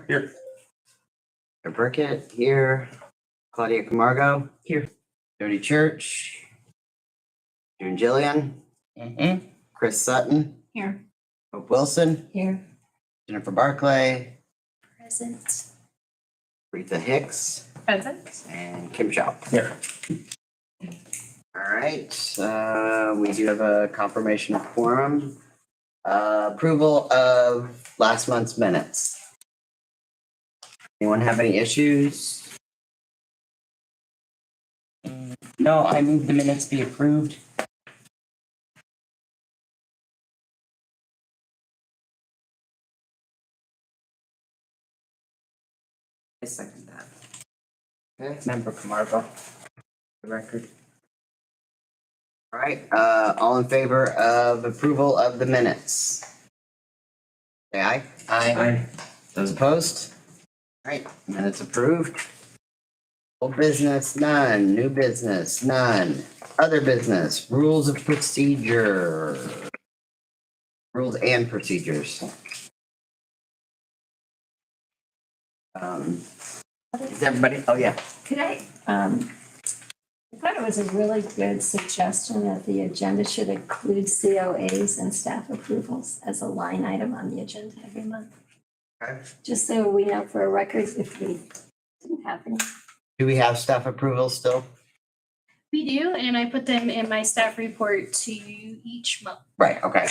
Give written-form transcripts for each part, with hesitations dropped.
Here. Brickett here. Claudia Camargo. Here. Jody Church. June Jillian. Mm-hmm. Chris Sutton. Here. Hope Wilson. Here. Jennifer Barclay. Present. Rita Hicks. Present. And Kim Shaw. Here. All right, we do have a confirmation of quorum. Approval of last month's minutes. Anyone have any issues? No, I move the minutes be approved. I second that. Okay, Member Camargo, the record. all right, all in favor of approval of the minutes? Say aye. Aye. Those opposed? All right, minutes approved. Old business, none. New business, none. Other business, rules of procedure. Rules and procedures. Is everybody, oh yeah. Could I thought it was a really good suggestion that the agenda should include COAs and staff approvals as a line item on the agenda every month. Okay. Just so we know for a record if we didn't have any. Do we have staff approval still? We do, and I put them in my staff report to you each month. Right, okay.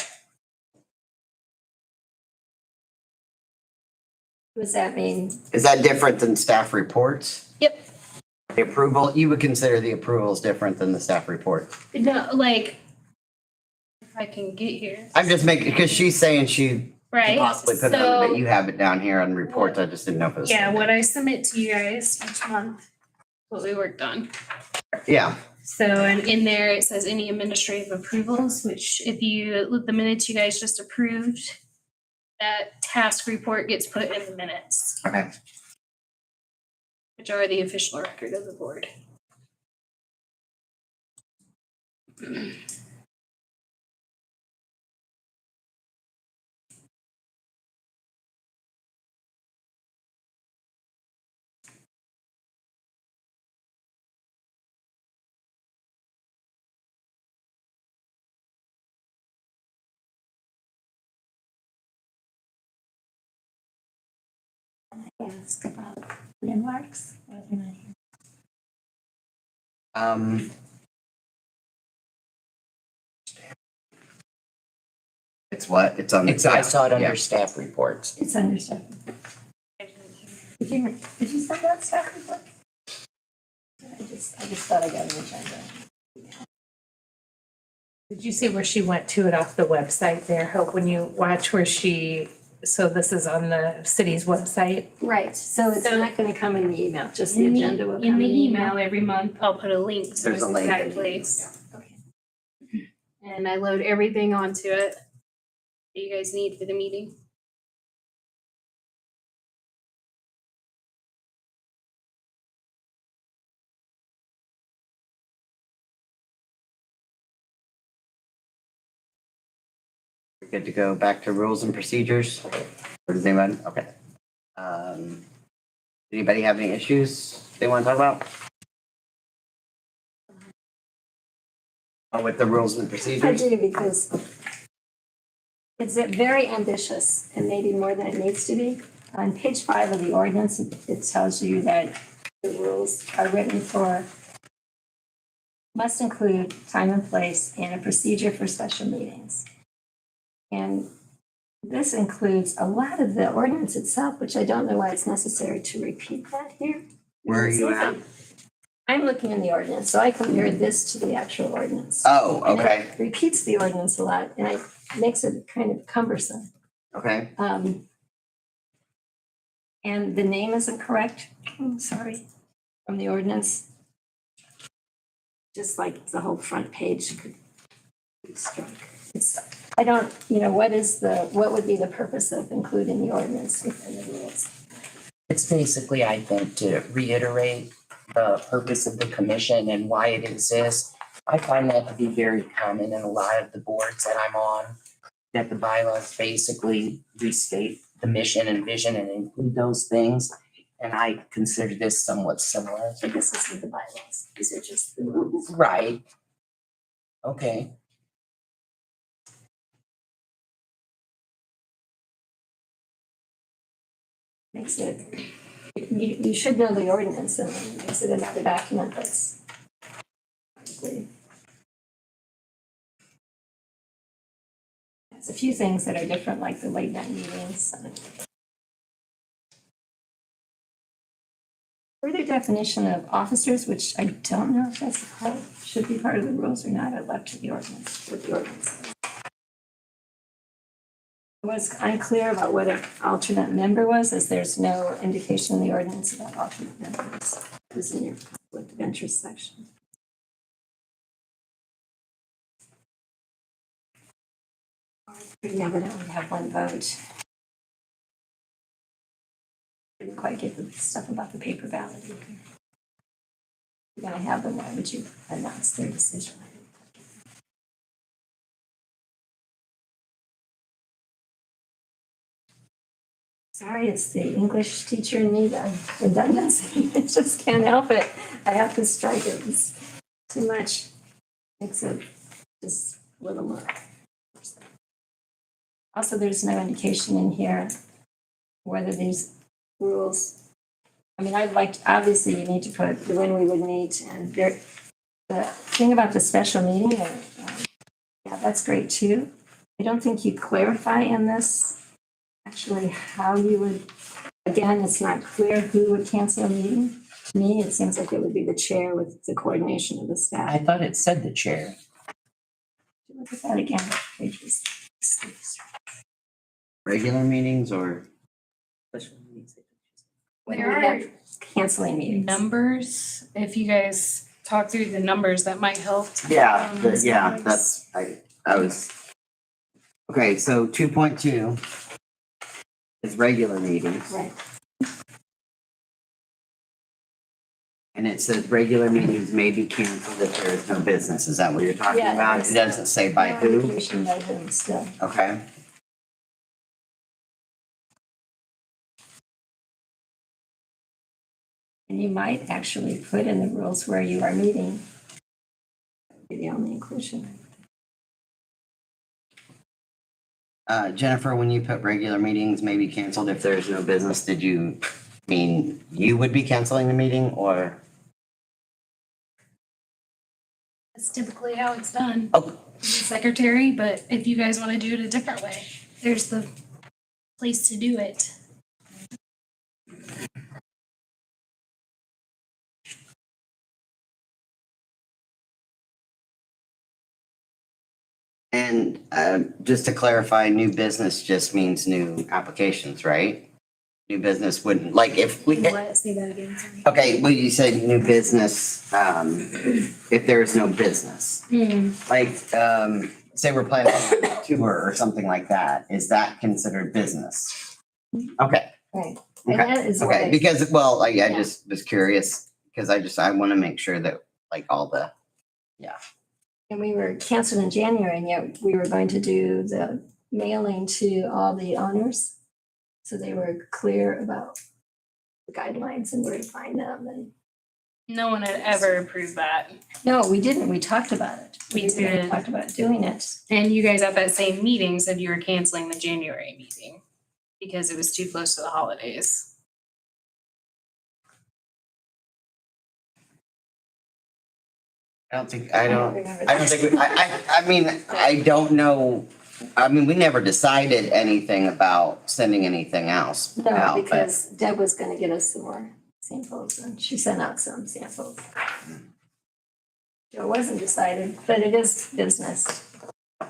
What does that mean? Is that different than staff reports? Yep. The approval, you would consider the approvals different than the staff report? No, like, if I can get here. I'm just making, because she's saying she Right, possibly put it on, but so, you have it down here on reports. I just didn't know if it was. yeah, what I submit to you guys each month, what we worked on. Yeah, So, and in there, it says any administrative approvals, which if you look the minutes you guys just approved, that task report gets put in the minutes, okay. which are the official record of the board. Ask about landmarks. Whether or not here. It's what? It's on. I saw it Yeah. under staff reports. It's under staff. Did you send that staff report? I just thought I got an agenda. Did you see where she went to it off the website there? Hope when you watch where she, so this is on the city's website. Right, so it's So- not gonna come in the email, just the In the- agenda will come In the email every month, I'll put a link to There's the a link. exact place. Okay. And I load everything onto it that you guys need for the meeting. We're good to go back to rules and procedures. Or does anyone? Okay. Anybody have any issues they want to talk about? With the rules and I procedures? do because it's very ambitious and maybe more than it needs to be. On page 5 of the ordinance, it tells you that the rules are written for, must include time and place and a procedure for special meetings. And this includes a lot of the ordinance itself, which I don't know why it's necessary to repeat that here. Where are you at? I'm looking in the ordinance, so I compared this to the actual ordinance. Oh, And okay, it repeats the ordinance a lot, and it makes it kind of cumbersome. okay. And the name isn't correct, sorry, from the ordinance. Just like the whole front page could be struck. I don't, what would be the purpose of including the ordinance within the rules? It's basically, I think, to reiterate the purpose of the commission and why it exists. I find that to be very common in a lot of the boards that I'm on, that the bylaws basically restate the mission and vision and include those things. And I consider this somewhat similar. So this isn't the bylaws, these are just the rules. Right. Okay. Makes it, you should know the ordinance and then makes it another document that's. There's a few things that are different, like the late night meetings. Further definition of officers, which I don't know if that's part, should be part of the rules or not, I left to the ordinance, what the ordinance says. I was unclear about what an alternate member was, as there's no indication in the ordinance about alternate members. It was in your conflict of interest section. Pretty evident we have one vote. Didn't quite get the stuff about the paper ballot either. You're gonna have them, why would you announce their decision? Sorry, it's the English teacher in me, the redundancy, I just can't help it. I have to strike it, it's too much. Makes it just a little more. Also, there's no indication in here whether these rules, I mean, I'd like, obviously you need to put when we would meet and there, the thing about the special meeting, yeah, that's great too. I don't think you clarify in this actually how you would, again, it's not clear who would cancel a meeting. To me, it seems like it would be the chair with the coordination of the I staff. thought it said the chair. Look at that again, pages. Regular meetings or? When There we are have canceling meetings. numbers, if you guys talk through the numbers, that might help. Yeah, Um, yeah, that's, I was. Okay, so 2.2 is regular meetings. Right. And it says regular meetings may be canceled if there is no business. Is that what you're talking Yeah, about? it It doesn't say by No who? indication by whom still. Okay. And you might actually put in the rules where you are meeting. That would be the only inclusion. Jennifer, when you put regular meetings may be canceled if there is no business, did you mean you would be canceling the meeting or? That's typically how it's done. Oh. Secretary, but if you guys want to do it a different way, there's the place to do it. And just to clarify, new business just means new applications, right? New business wouldn't, like if we, What? Say that again, sorry. okay, well, you said new business, if there is no business. Like, say we're planning a tour or something like that, is that considered business? Okay, Right. And Okay, that is okay, why, because, well, I Yeah. just was curious, because I want to make sure that, like, all the, and we were canceled in January, and yet we were going to do the mailing to all the owners. So they were clear about the guidelines and where to find them. And No one had ever approved that. no, we didn't. We talked about it. We We did. talked about doing it. And you guys at that same meeting said you were canceling the January meeting because it was too close to the holidays. I don't think, remember I don't think, I mean, I don't know, I mean, we never decided anything about sending anything else No, out, but, because Deb was gonna get us some more samples, and she sent out some samples. So it wasn't decided, but it is business. So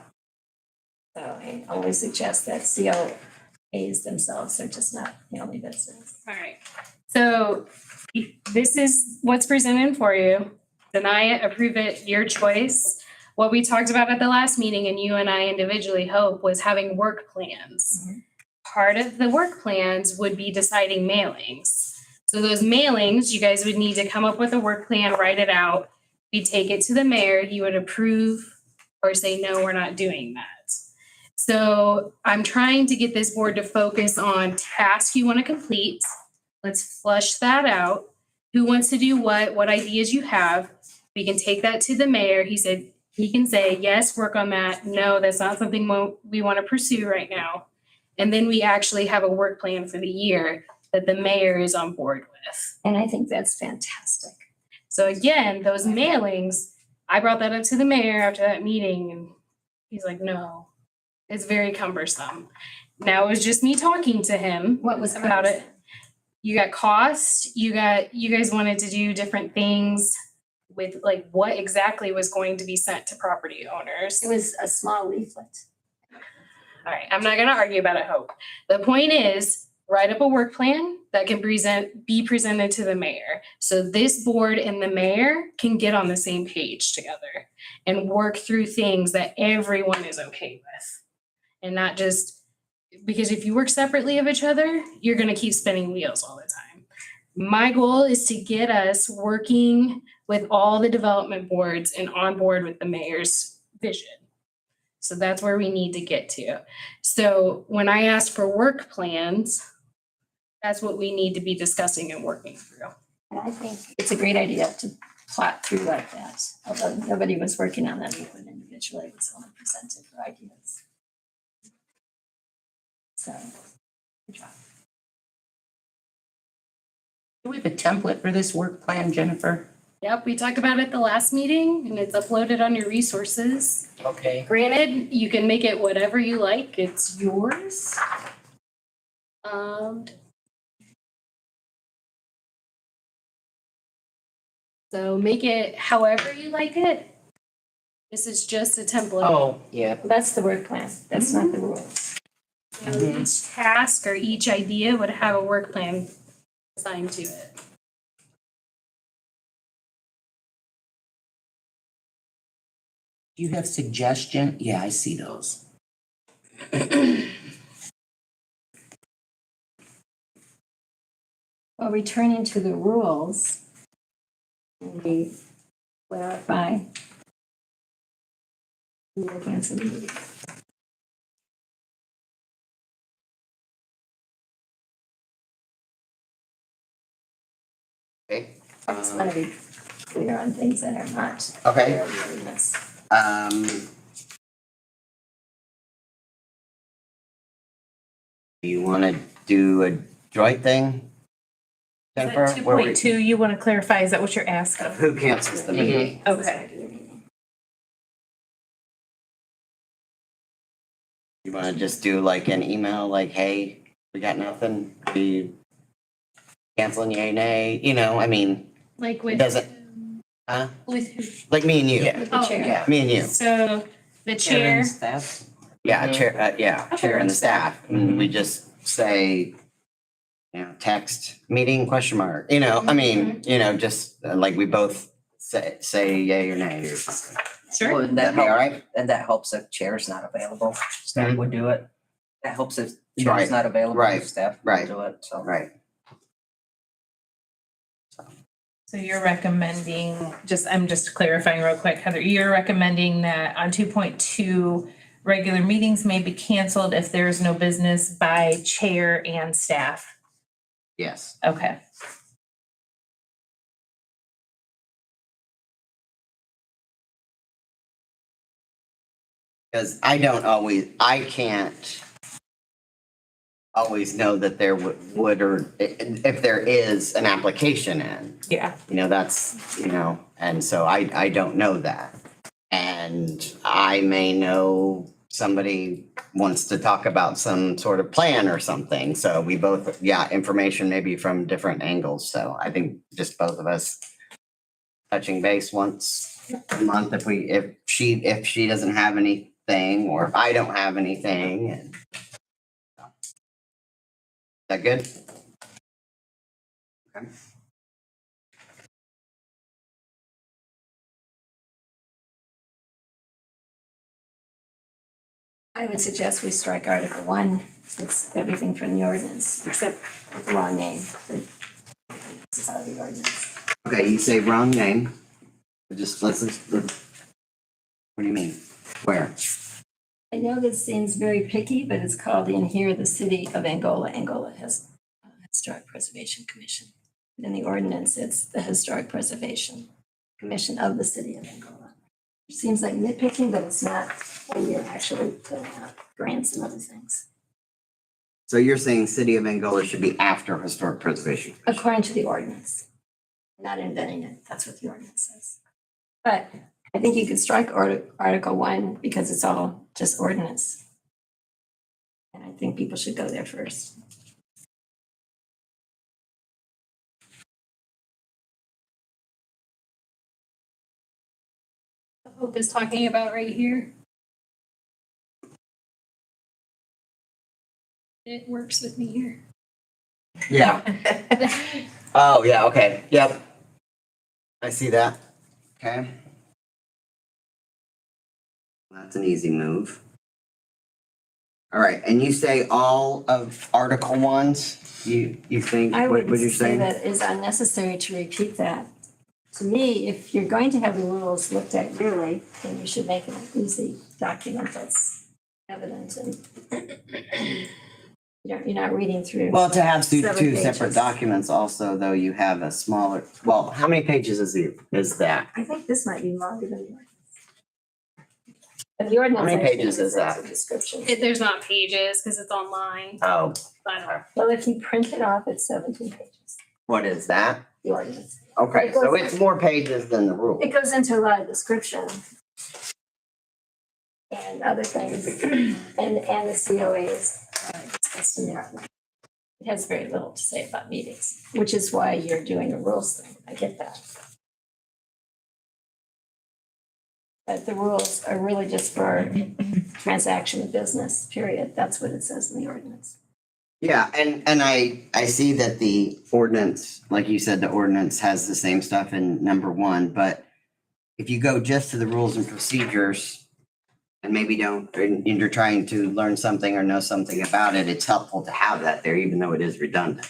I always suggest that COAs themselves are just not the only business. All right. So this is what's presented for you. Deny it, approve it, your choice. What we talked about at the last meeting and you and I individually hope was having work plans. Part of the work plans would be deciding mailings. So those mailings, you guys would need to come up with a work plan, write it out. We take it to the mayor, he would approve or say, no, we're not doing that. So I'm trying to get this board to focus on tasks you want to complete. Let's flush that out. Who wants to do what ideas you have. We can take that to the mayor. He said, he can say, yes, work on that. No, that's not something we want to pursue right now. And then we actually have a work plan for the year that the mayor is on board with. And I think that's fantastic. So again, those mailings, I brought that up to the mayor after that meeting and he's like, no, it's very cumbersome. Now it was just me talking to him What was about it. You got cost, you guys wanted to do different things with like what exactly was going to be sent to property owners. It was a small leaflet. All right, I'm not gonna argue about it, Hope. The point is, write up a work plan that can be presented to the mayor. So this board and the mayor can get on the same page together and work through things that everyone is okay with. And not just, because if you work separately of each other, you're gonna keep spinning wheels all the time. My goal is to get us working with all the development boards and on board with the mayor's vision. So that's where we need to get to. So when I asked for work plans, that's what we need to be discussing and working through. And I think it's a great idea to plot through like that. Although nobody was working on that leaflet individually, it was only presented for ideas. So, good job. Do we have a template for this work plan, Jennifer? Yep, we talked about it at the last meeting and it's uploaded on your resources. Okay. Granted, you can make it whatever you like, it's yours. So make it however you like it. This is just a template. Oh, yeah. That's the work plan. That's not the rules. So each task or each idea would have a work plan assigned to it. Do you have suggestion? Yeah, I see those. Well, returning to the rules, we clarify. We will cancel the meeting. Okay. I just want to be clear on things that are not. Okay. clear in this. Do you want to do a joint thing? Jennifer? Two Where we- point two, you want to clarify, is that what you're asking? Who cancels the meeting? Okay. You want to just do like an email, like, hey, we got nothing, we canceling, yay, nay, you know, I mean, Like it with. doesn't, huh? With who? Like me and you, Yeah. With the Oh, chair. Yeah. me and you. So the chair, Yeah, Mhm. chair, chair and the staff, and we just say, you know, text, meeting, question mark, you know, I mean, you know, just like we both say yay or nay or something. sure. Would that That'd be all help? right? And that helps if chair's not available, staff would do it. That helps if Right, chair's not available, right, staff right. would do it, so. Right. So you're recommending, I'm just clarifying real quick, Heather, you're recommending that on 2.2, regular meetings may be canceled if there is no business by chair and staff. Yes. Okay. Because I can't always know that there would or if there is an application in, Yeah. you know, that's, you know, and so I don't know that. And I may know somebody wants to talk about some sort of plan or something. So we both, information maybe from different angles. So I think just both of us touching base once a month if she doesn't have anything or if I don't have anything. And is that good? Okay. I would suggest we strike Article 1. It's everything from the ordinance, except the wrong name. This is out of the ordinance. Okay, you say wrong name. Just let's what do you mean? Where? I know this seems very picky, but it's called in here, the city of Angola. Angola has a Historic Preservation Commission. In the ordinance, it's the Historic Preservation Commission of the city of Angola. It seems like nitpicking, but it's not when you're actually filling out grants and other things. So you're saying City of Angola should be after Historic Preservation Commission? According to the ordinance. Not inventing it, that's what the ordinance says. But I think you could strike Article 1 because it's all just ordinance. And I think people should go there first. Hope is talking about right here. It works with me here. Yeah. Oh, yeah, okay, yep. I see that. Okay. That's an easy move. All right, and you say all of Article 1s, you think, I what would would you say say? that it's unnecessary to repeat that. To me, if you're going to have the rules looked at yearly, then you should make an easy document that's evident and you're not reading through. Well, to have two 7 separate pages. documents also, though, you have a smaller, well, how many pages is that? I think this might be longer than the ordinance. And the ordinance. How many actually pages is has that? a description. There's not pages because it's online. Oh, But Well, if you print it off, it's 17 pages, what is that? the ordinance. Okay, so it's more pages than the rule. It goes into a lot of description and other things, and the COAs discussed in there. It has very little to say about meetings, which is why you're doing a rules thing. I get that. But the rules are really just for transaction of business, period. That's what it says in the ordinance. Yeah, and I see that the ordinance, like you said, the ordinance has the same stuff in number 1, but if you go just to the rules and procedures and maybe and you're trying to learn something or know something about it, it's helpful to have that there, even though it is redundant.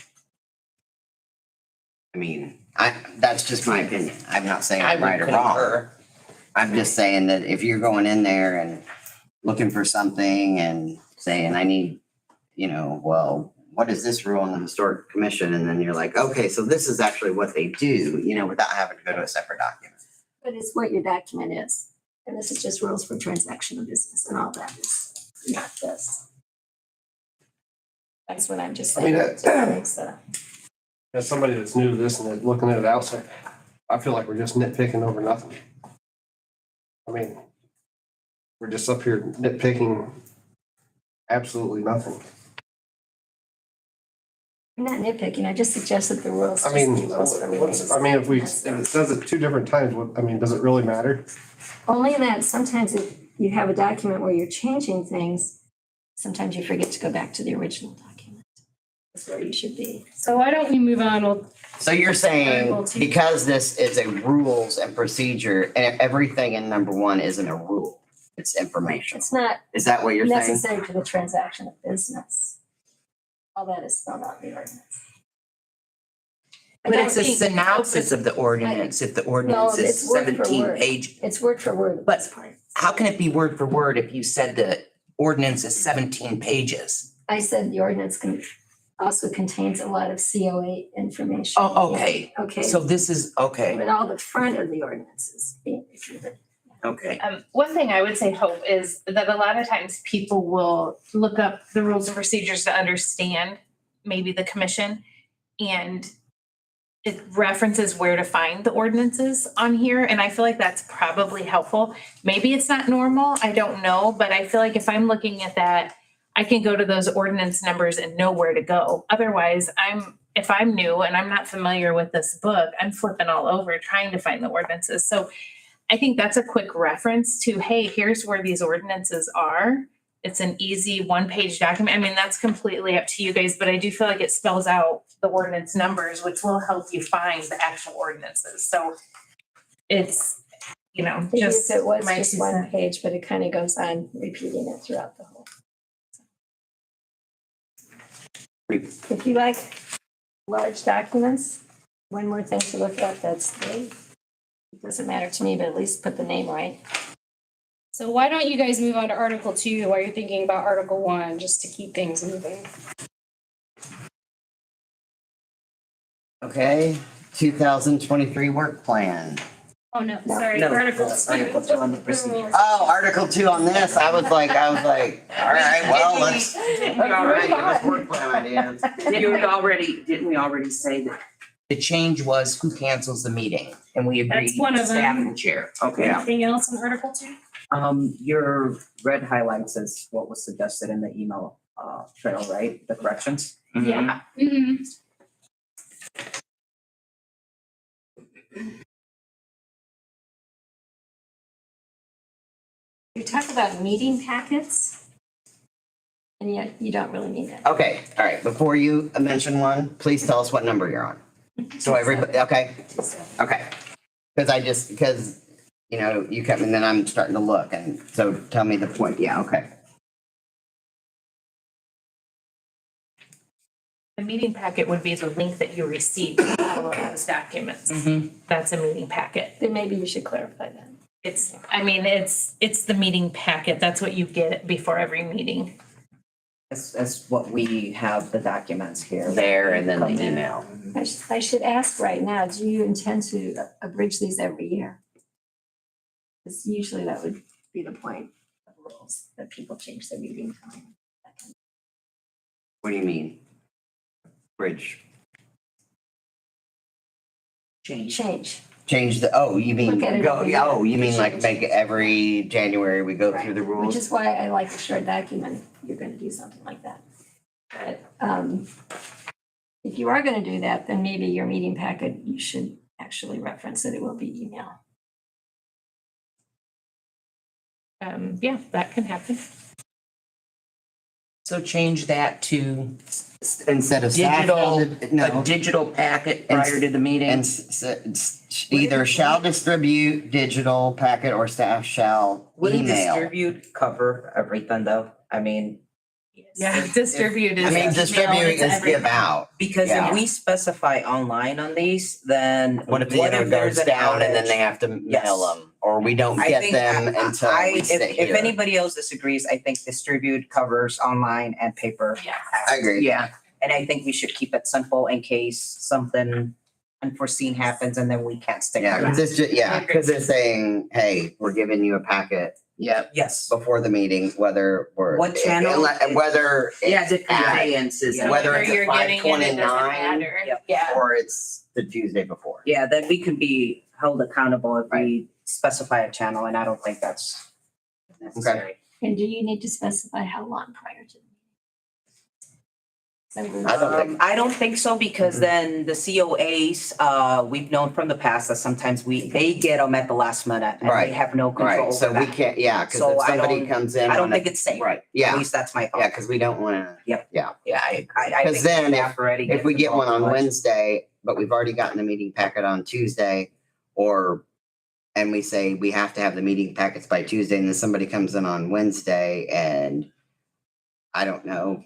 I mean, that's just my opinion. I'm not saying I I'm right would or wrong. concur. I'm just saying that if you're going in there and looking for something and saying, I need, well, what is this rule in the Historic Commission? And then you're like, okay, so this is actually what they do, without having to go to a separate document. But it's what your document is. And this is just rules for transaction of business, and all that is not this. That's what I'm just I mean, saying. So, As somebody that's new to this and looking at it outside, I feel like we're just nitpicking over nothing. I mean, we're just up here nitpicking absolutely nothing. I'm not nitpicking, I just suggested the rules. I mean, just be rules for meetings. if it says it 2 different times, does it really matter? Only that sometimes if you have a document where you're changing things, sometimes you forget to go back to the original document. That's where you should be. so why don't we move on? We'll So you're saying Article 2. because this is a rules and procedure, everything in number 1 isn't a rule, it's information. It's not Is that what you're saying? necessary for the transaction of business. All that is spelled out in the ordinance. I But don't it's a think- synopsis of the ordinance, if the ordinance is it's word for 17 word. page. It's word for word, But- this part. How can it be word for word if you said the ordinance is 17 pages? I said the ordinance also contains a lot of COA information. Oh, okay. Okay, So this is, okay, but all the front of the ordinance is being repeated. okay. One thing I would say, Hope, is that a lot of times people will look up the rules and procedures to understand maybe the commission, and it references where to find the ordinances on here, and I feel like that's probably helpful. Maybe it's not normal, I don't know, but I feel like if I'm looking at that, I can go to those ordinance numbers and know where to go. Otherwise, if I'm new and I'm not familiar with this book, I'm flipping all over trying to find the ordinances. So I think that's a quick reference to, hey, here's where these ordinances are. It's an easy 1-page document. I mean, that's completely up to you guys, but I do feel like it spells out the ordinance numbers, which will help you find the actual ordinances. So it's, Maybe just if it was my just 2 one cents. page, but it kind of goes on repeating it throughout the whole. If you like large documents, one more thing to look at, that's the, it doesn't matter to me, but at least put the name right. So why don't you guys move on to Article 2 while you're thinking about Article 1, just to keep things moving? Okay, 2023 work plan. Oh, no, No. sorry, No, Article 2. Article 2 on the procedure. Oh, Article 2 on this, I was like, all right, well, let's, all right, give us work plan ideas. Didn't we already say that the change was who cancels the meeting? And we agreed, That's one of staff them. and chair. Okay. Anything else on Article 2? Your red highlights is what was suggested in the email trail, right? The corrections? Yeah. Mhm. You talk about meeting packets, and yet you don't really need that. Okay, all right, before you mention one, please tell us what number you're on. So everybody, okay, okay. Because, you know, you kept, and then I'm starting to look, and so tell me the point, yeah, okay. The meeting packet would be the link that you received for all of those documents. That's a meeting packet. Then maybe you should clarify that. It's the meeting packet. That's what you get before every meeting. That's what we have the documents here. There and then the Come in. email. I should ask right now, do you intend to abridge these every year? Because usually that would be the point of rules, that people change their meeting time. What do you mean? Bridge, Change. change the, oh, you mean, Look at it go, every oh, year. you mean like Change. make it every January we go through the Which rules? is why I like a short document, if you're gonna do something like that. But if you are gonna do that, then maybe your meeting packet, you should actually reference that it will be email. Yeah, that can happen. So change that to Instead of staff, digital, no. a digital packet prior to the meeting. And either shall distribute digital packet or staff shall Wouldn't email. distribute cover everything though? I mean, Yeah, distribute is. I mean, distribute is give out. because Yeah. if we specify online on these, then What if the internet goes there's an down and then outage? they have to Yes. mail them? Or we don't I get think them until we sit if here? anybody else disagrees, I think distribute covers online and paper. Yeah. I agree. Yeah, and I think we should keep it simple in case something unforeseen happens and then we can't stick Yeah, to because it. it's just, yeah, because it's saying, hey, we're giving you a packet Yep. Yes. before the meeting, whether we're. What channel? Whether Yeah, it's the at, conveyance is. Yeah. whether Whether it's at you're getting it, it doesn't 5:29 matter. Yep. Yeah. or it's the Tuesday before. Yeah, then we can be held accountable if we specify a channel, and I don't think that's necessary. And do you need to specify how long prior to the meeting? I don't think- I don't think so, because then the COAs, we've known from the past that sometimes they get them at the last minute and Right. they have no control Right, over so we that. can't, yeah, because So if I somebody don't- comes in I don't on a- think it's safe. Right, At yeah, least that's my yeah, thought. because we don't wanna, Yeah, I I 'Cause think then staff already if we gets get one on involved. Wednesday, but we've already gotten the meeting packet on Tuesday, and we say we have to have the meeting packets by Tuesday, and then somebody comes in on Wednesday and I don't know,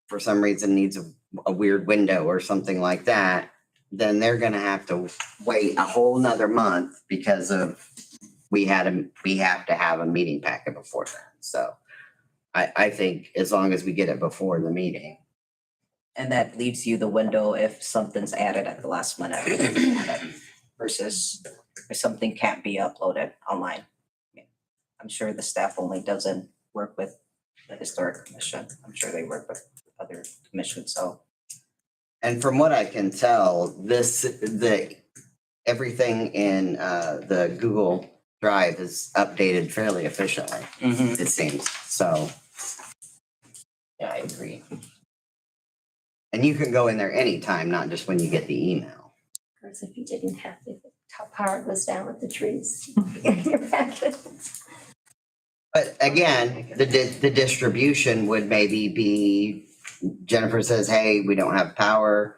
for some reason needs a weird window or something like that, then they're gonna have to wait a whole nother month because of we have to have a meeting packet before then. So I think as long as we get it before the meeting. And that leaves you the window if something's added at the last minute versus if something can't be uploaded online. I'm sure the staff only doesn't work with the historic commission. I'm sure they work with other commissions, so. And from what I can tell, everything in the Google Drive is updated fairly efficiently, it seems. So, Yeah, I agree. and you can go in there anytime, not just when you get the email. Of course, if you didn't have, if the top power goes down with the trees, your packet. But again, the distribution would maybe be, Jennifer says, hey, we don't have power.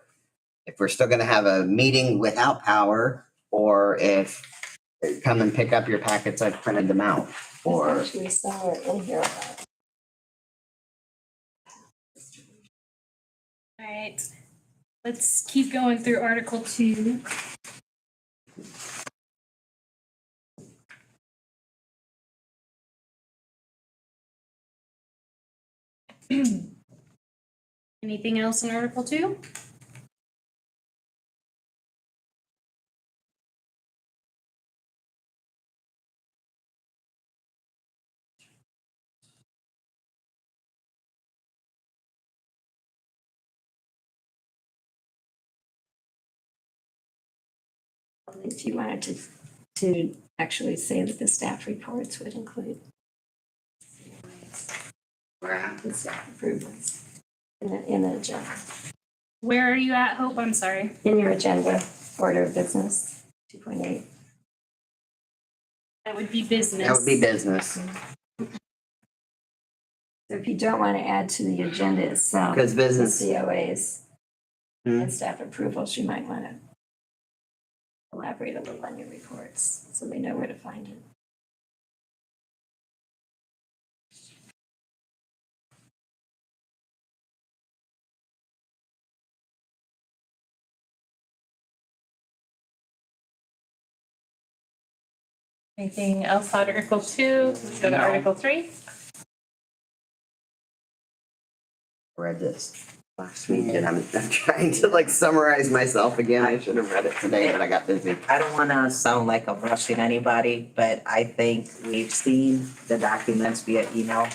If we're still gonna have a meeting without power, or if come and pick up your packets, I've printed them out, or. There's actually somewhere in here about. All right, let's keep going through Article 2. Anything else in Article 2? If you wanted to actually say that the staff reports would include the staff improvements in the agenda, Where are you at, Hope? I'm sorry. in your agenda, order of business, 2.8. That would be business. That would be business, So if you don't want to add to the agenda itself, because the business, COAs Hmm. and staff approvals, you might want to elaborate a little on your reports so they know where to find it. Anything else on Article 2? Let's go to No. Article 3. read this last week and I'm trying to like summarize myself again. I should have read it today, but I got busy. I don't wanna sound like I'm rushing anybody, but I think we've seen the documents via email.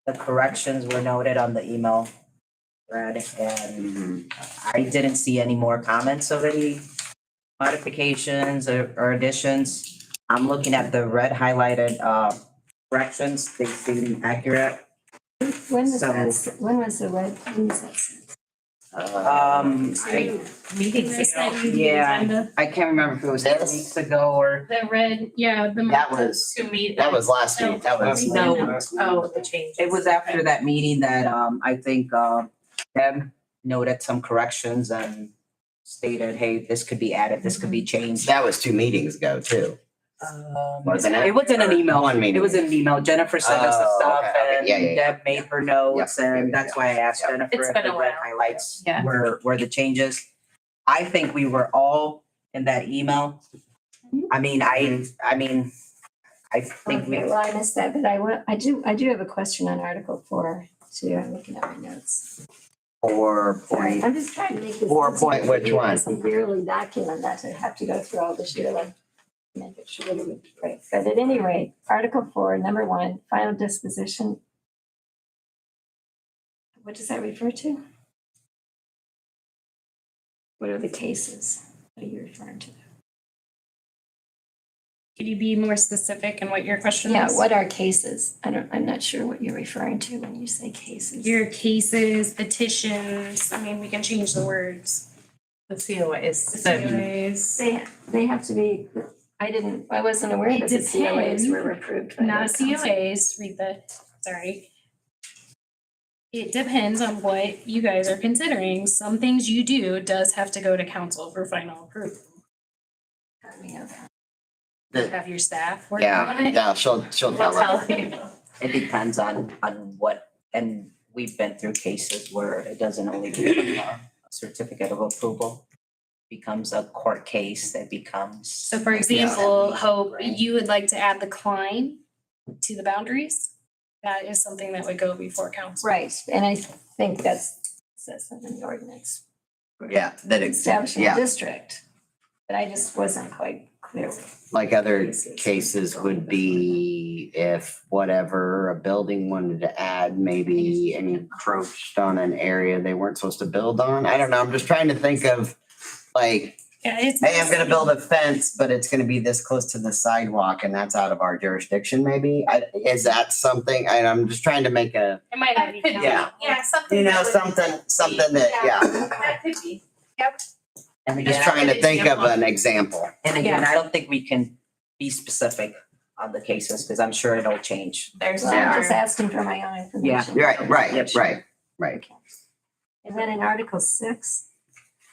The corrections were noted on the email thread, and I didn't see any more comments of any modifications or additions. I'm looking at the red highlighted corrections, they seem accurate. When was So- that, when was the red, when was that sent? Meetings This ago. that you- the Yeah, agenda. I can't remember if it was 2 weeks ago or. The red, yeah, the. That was, To meet. that was last week. That was, No. Oh, the change. It was after that meeting that I think Deb noted some corrections and stated, hey, this could be added, this could be changed. that was 2 meetings ago too. Wasn't it? It was in an email. One meeting. It was in an email. Jennifer sent us the Oh, stuff okay. and Yeah, yeah, yeah. Deb made her notes Yeah. and that's why I asked Yeah. Jennifer It's if been the a red while. highlights Yeah. were the changes. I think we were all in that email. I mean, I think we. Okay, well, I missed that, but I do have a question on Article 4 too. I'm looking at my notes. Or Sorry, point, I'm just trying to make this. 4 point, easier for which you one? as a yearly document, not to have to go through all this yearly. Make it sure that it would be right. But at any rate, Article 4, number 1, final disposition. What does that refer to? What are the cases? What are you referring to? Could you be more specific in what your question is? Yeah, what are cases? I'm not sure what you're referring to when you say cases. Your cases, petitions, I mean, we can change the words. The COAs. The The- COAs, They have to be, I wasn't aware It that the COAs depends. were approved. by not the council. COAs, read the, sorry. It depends on what you guys are considering. Some things you do does have to go to council for final approval. Yeah. Have your staff work on yeah, it. yeah, she'll tell us. It depends on what, and we've been through cases where it doesn't only become a certificate of approval. Becomes a court case, it becomes. So for example, Hope, you would like to add the Klein to the boundaries? That is something that would go before council. Right, and I think that's, says something in the ordinance. Yeah, that Establishing a yeah, district, but I just wasn't quite clear. like other cases would be if whatever, a building wanted to add, maybe encroached on an area they weren't supposed to build on. I don't know, I'm just trying to think of like, Yeah, it's. hey, I'm gonna build a fence, but it's gonna be this close to the sidewalk and that's out of our jurisdiction maybe? Is that something, I'm just trying to make a, It might not be. That could be, Yeah. yeah, something. you know, that would- something that, yeah. That could be. And Just again, trying to think of an example. and again, I don't think we can be specific on the cases, because I'm sure it'll change. There's. So I'm just asking for my own information. Right. And then in Article 6,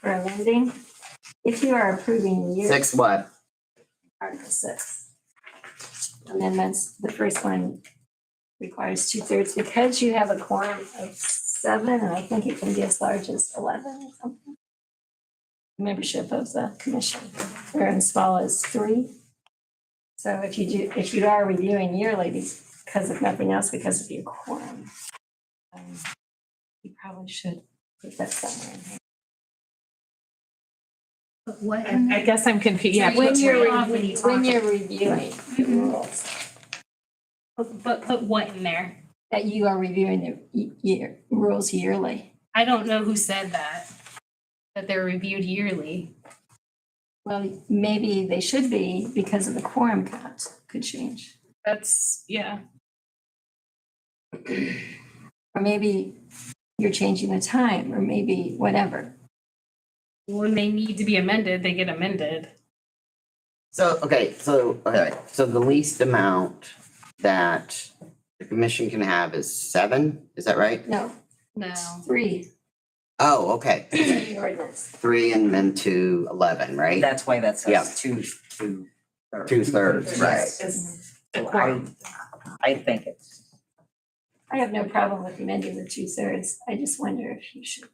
for amending, if you are approving year. 6 what? Article 6. Amendments, the first one requires 2/3 because you have a quorum of 7, and I think it can be as large as 11 or something. Membership of the commission, or as small as 3. So if you are reviewing yearly because of nothing else, because of your quorum, You probably should put that somewhere in here. But what? I guess I'm confused. Yeah, When you're, When you when talk- you're reviewing the rules, But put what in there? that you are reviewing the rules yearly. I don't know who said that they're reviewed yearly. Well, maybe they should be because of the quorum count could change. That's, yeah. Or maybe you're changing the time, or maybe whatever. When they need to be amended, they get amended. So the least amount that the commission can have is 7, is that right? No, No. 3 Oh, okay, in the ordinance. 3 and then to 11, right? That's why that Yeah. says two. 2/3, right? So I think it's, I have no problem with amending the 2/3. I just wonder if you should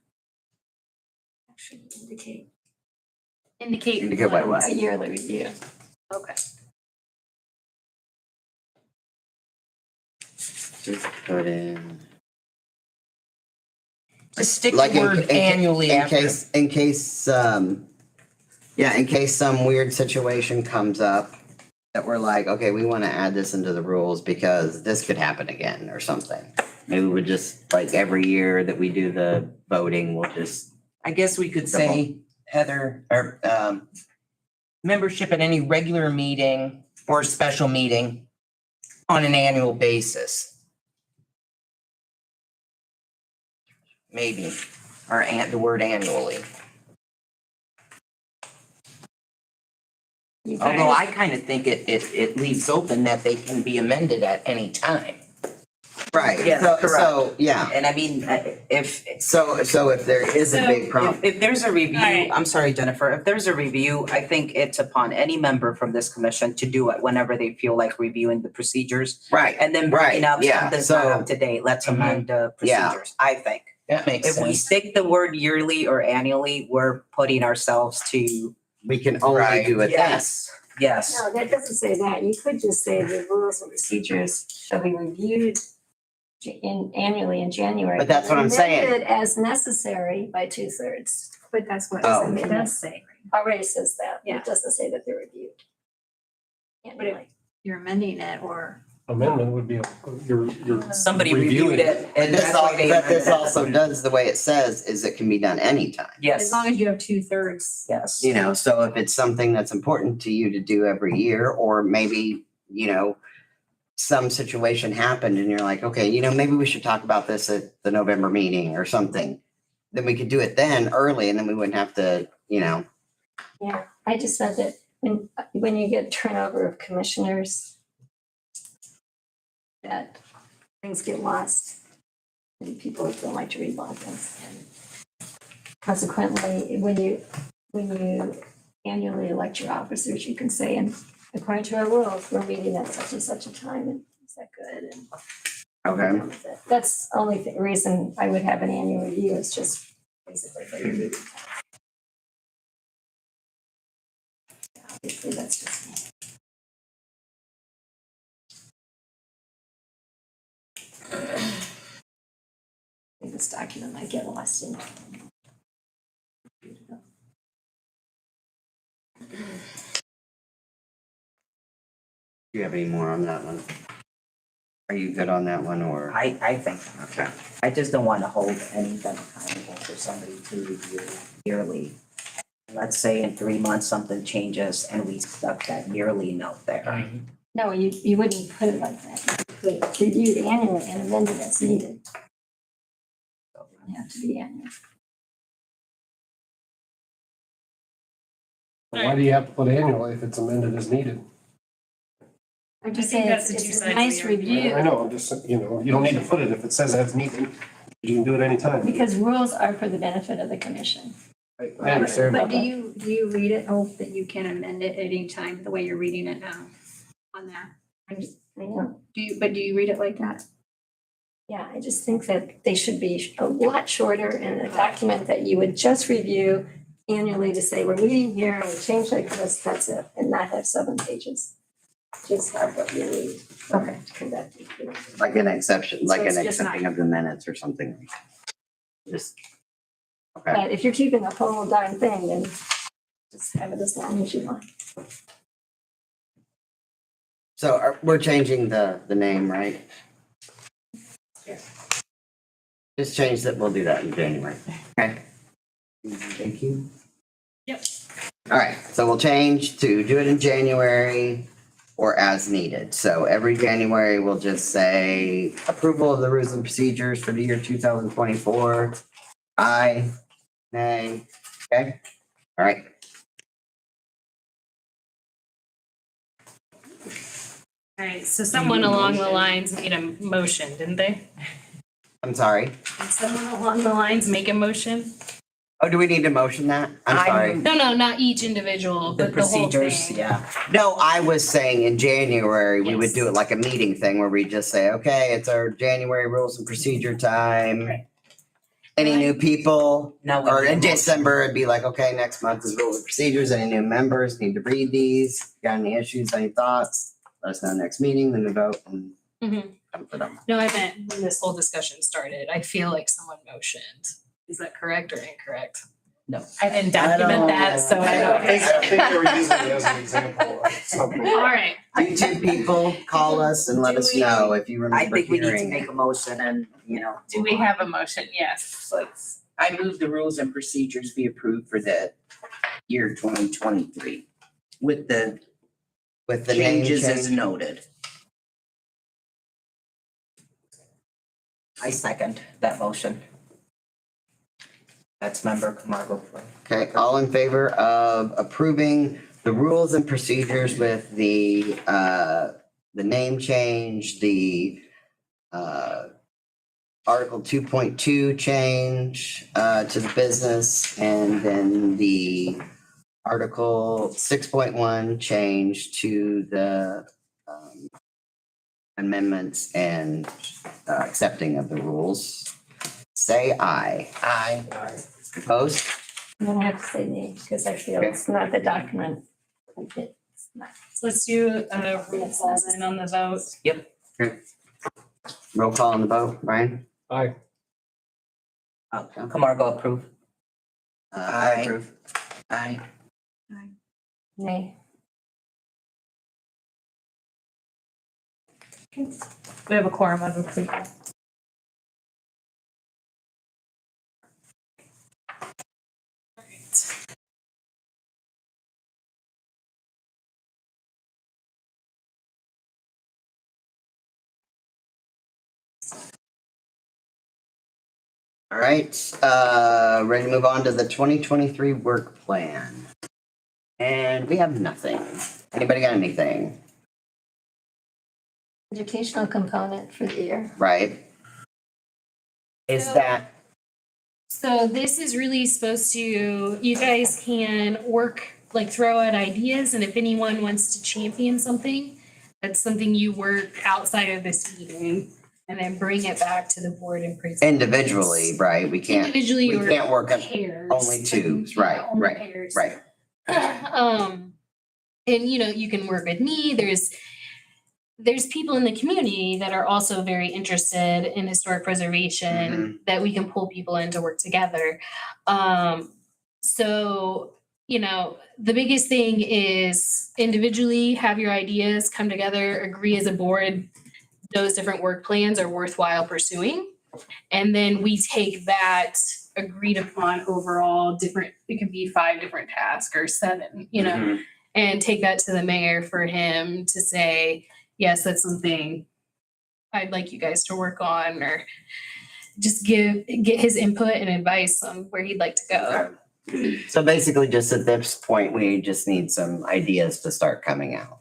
actually indicate Indicate what? a yearly review. Okay. Just put in. Just stick Like the word annually in after. in case some weird situation comes up that we're like, okay, we want to add this into the rules because this could happen again or something. Maybe we just, like, every year that we do the voting, we'll just, I guess we could say, Heather, or membership at any regular meeting or special meeting on an annual basis. Maybe, or the word annually. You Although guys- I kind of think it leaves open that they can be amended at any time. right, Yeah, so, correct. yeah. and I mean, if, So if there is a big problem, if there's a review, Alright. I'm sorry, Jennifer, if there's a review, I think it's upon any member from this commission to do it whenever they feel like reviewing the procedures. right, And then bringing Right, up yeah, something's not so- up to date, let's amend the Yeah. procedures, I think. That makes If we sense. stick the word yearly or annually, we're putting ourselves to, we can only Right. do it then. yes. No, that doesn't say that. You could just say the rules and procedures shall be reviewed annually in January. But that's what I'm saying. Amended as necessary by 2/3. But that's what Oh. it does say. Already says that. Yeah. It doesn't say that they're reviewed. But if Annually. you're amending it or Amendment would be, you're. Somebody reviewed it And and this that's why they amended this it. also does, the way it says, is it can be done anytime. as Yes, long as you have 2/3. yes. You know, so if it's something that's important to you to do every year, or maybe, some situation happened and you're like, okay, maybe we should talk about this at the November meeting or something. Then we could do it then early and then we wouldn't have to, Yeah, I just meant that when you get turnover of commissioners, that things get lost and people don't like to read long things. And consequently, when you annually elect your officers, you can say, and according to our rules, we're meeting at such and such a time, and is that good? And okay. done with it. That's the only reason I would have an annual review, is just basically for your meeting time. Obviously, that's just me. I think this document might get lost in. Do you have any more on that one? Are you good on that one or? I think, Okay. I just don't want to hold anything accountable for somebody to review yearly. Let's say in 3 months, something changes and we stuck that yearly note there. No, you wouldn't put it like that. You could review it annually and amend it as needed. So it would have to be annual. Why do you have to put annually if it's amended as needed? I'm just I think saying, that's it's the two it's a sides of nice the argument. review, I know, I'm just, you don't need to put it if it says as needed. You can do it anytime. because rules are for the benefit of the commission. I understand. But do you read it, hope that you can amend it at any time, the way you're reading it now on that? I know. Do you read it like that? Yeah, I just think that they should be a lot shorter, and a document that you would just review annually to say, we're meeting here, and we changed like this, that's it, and not have 7 pages. Just have what you need. Okay. To conduct it. Like an exception, So like it's an just not- accepting of the minutes or something. Just. Okay, But if you're keeping the whole darn thing, then just have it as long as you want. so we're changing the name, right? Just change that, we'll do that in January, okay? Thank you. Yep. All right, so we'll change to do it in January or as needed. So every January, we'll just say approval of the rules and procedures for the year 2024. Aye, nay, okay? All right, All right, so someone along the lines made a motion, didn't they? I'm sorry. Did someone along the lines make a motion? Oh, do we need to motion that? I'm sorry. No, not each individual, The but the whole procedures, thing. yeah. No, I was saying in January, we would Yes. do it like a meeting thing where we just say, okay, it's our January rules and procedure time. Any new people, Now we or need a in motion. December, it'd be like, okay, next month is rules and procedures. Any new members need to read these. Got any issues, any thoughts? Let us know next meeting, then we vote and Mhm. come for them. No, I meant when this whole discussion started, I feel like someone motioned. Is that correct or incorrect? I didn't document that, so I don't. I think they were using it as an example of something. All right, YouTube people, call us and let us know if you I remember think we need to hearing. make a motion and, you know. Do we have a motion? Yes. Let's, I move the rules and procedures be approved for the year 2023 with the With the name changes as change. noted. I second that motion. That's member Camargo. Okay, all in favor of approving the rules and procedures with the name change, the Article 2.2 change to the business, and then the Article 6.1 change to the amendments and accepting of the rules. Say aye. Aye. Opposed? I'm gonna have to say nay, because I feel it's not the document. It's not. so let's do a roll call then on the vote. Roll call on the vote, Brian? Aye. Camargo approve. I Aye. approve. Aye. Nay. We have a quorum of approval. All right, ready to move on to the 2023 work plan. And we have nothing. Anybody got anything? Educational component for the year. Right? Is So- that, So this is really supposed to, you guys can work, like throw out ideas, and if anyone wants to champion something, that's something you work outside of this meeting and then bring it back to the board and present. individually, right? We can't, Individually we or can't work on pairs. only twos, Yeah, right, only right, pairs. right. And you can work with me. There's people in the community that are also very interested in historic preservation that we can pull people in to work together. So, the biggest thing is individually have your ideas come together, agree as a board, those different work plans are worthwhile pursuing. And then we take that agreed upon overall different, it could be 5 different tasks or 7, Mhm. and take that to the mayor for him to say, yes, that's something I'd like you guys to work on, or just get his input and advice on where he'd like to go. So basically, just at this point, we just need some ideas to start coming out.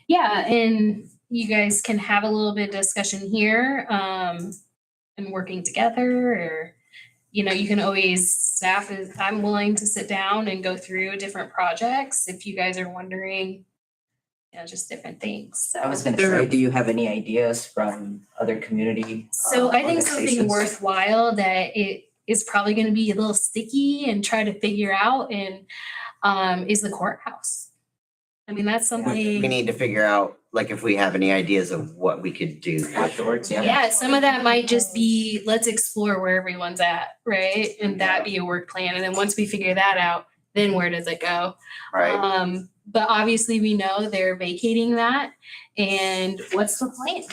Yeah, and you guys can have a little bit of discussion here, and working together, or, you can always, I'm willing to sit down and go through different projects if you guys are wondering, just different things, so. I was gonna say, do you have any ideas from other community? So I think something organizations? worthwhile that it is probably gonna be a little sticky and try to figure out and is the courthouse. I mean, that's We something. need to figure out, like, if we have any ideas of what we could do. Afterwards, yeah. Yeah, some of that might just be, let's explore where everyone's at, right? And that be a work plan. And then once we figure that out, then where does it go? Right, But obviously we know they're vacating that. And what's the plan?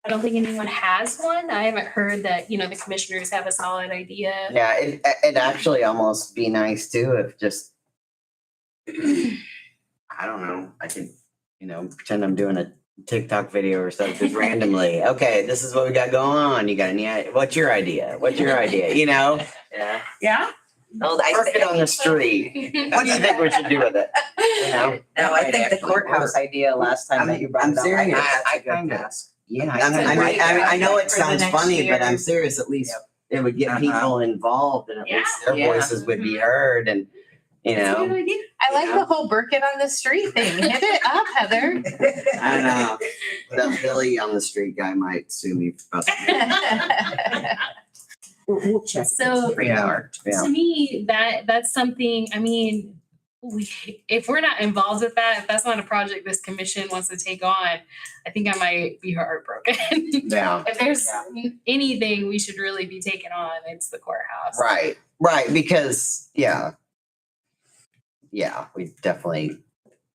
I don't think anyone has one. I haven't heard that, the commissioners have a solid idea. yeah, it'd actually almost be nice too if just, I don't know, I could, pretend I'm doing a TikTok video or something, just randomly, okay, this is what we got going on, you got any, what's your idea? What's your idea, Yeah. Yeah. No, Park it on the street, what do you think we should do with it? No, I think the courthouse idea last time that you brought I'm it up, I serious. think that's I a good kinda- task. Yeah, That's a I great mean, I know it For the sounds next funny, but year. I'm serious, at least it would get Uh-huh. people involved and at least their Yeah. voices would be heard and, I like the whole Burke It on the Street thing. Hit it up, Heather. I know. That Billy on the street guy might sue me for that. We'll check. So Yeah. to me, that's something, I mean, if we're not involved with that, if that's not a project this commission wants to take on, I think I might be heartbroken. Yeah, If there's anything we should really be taking on, it's the courthouse. right, because, yeah, we definitely,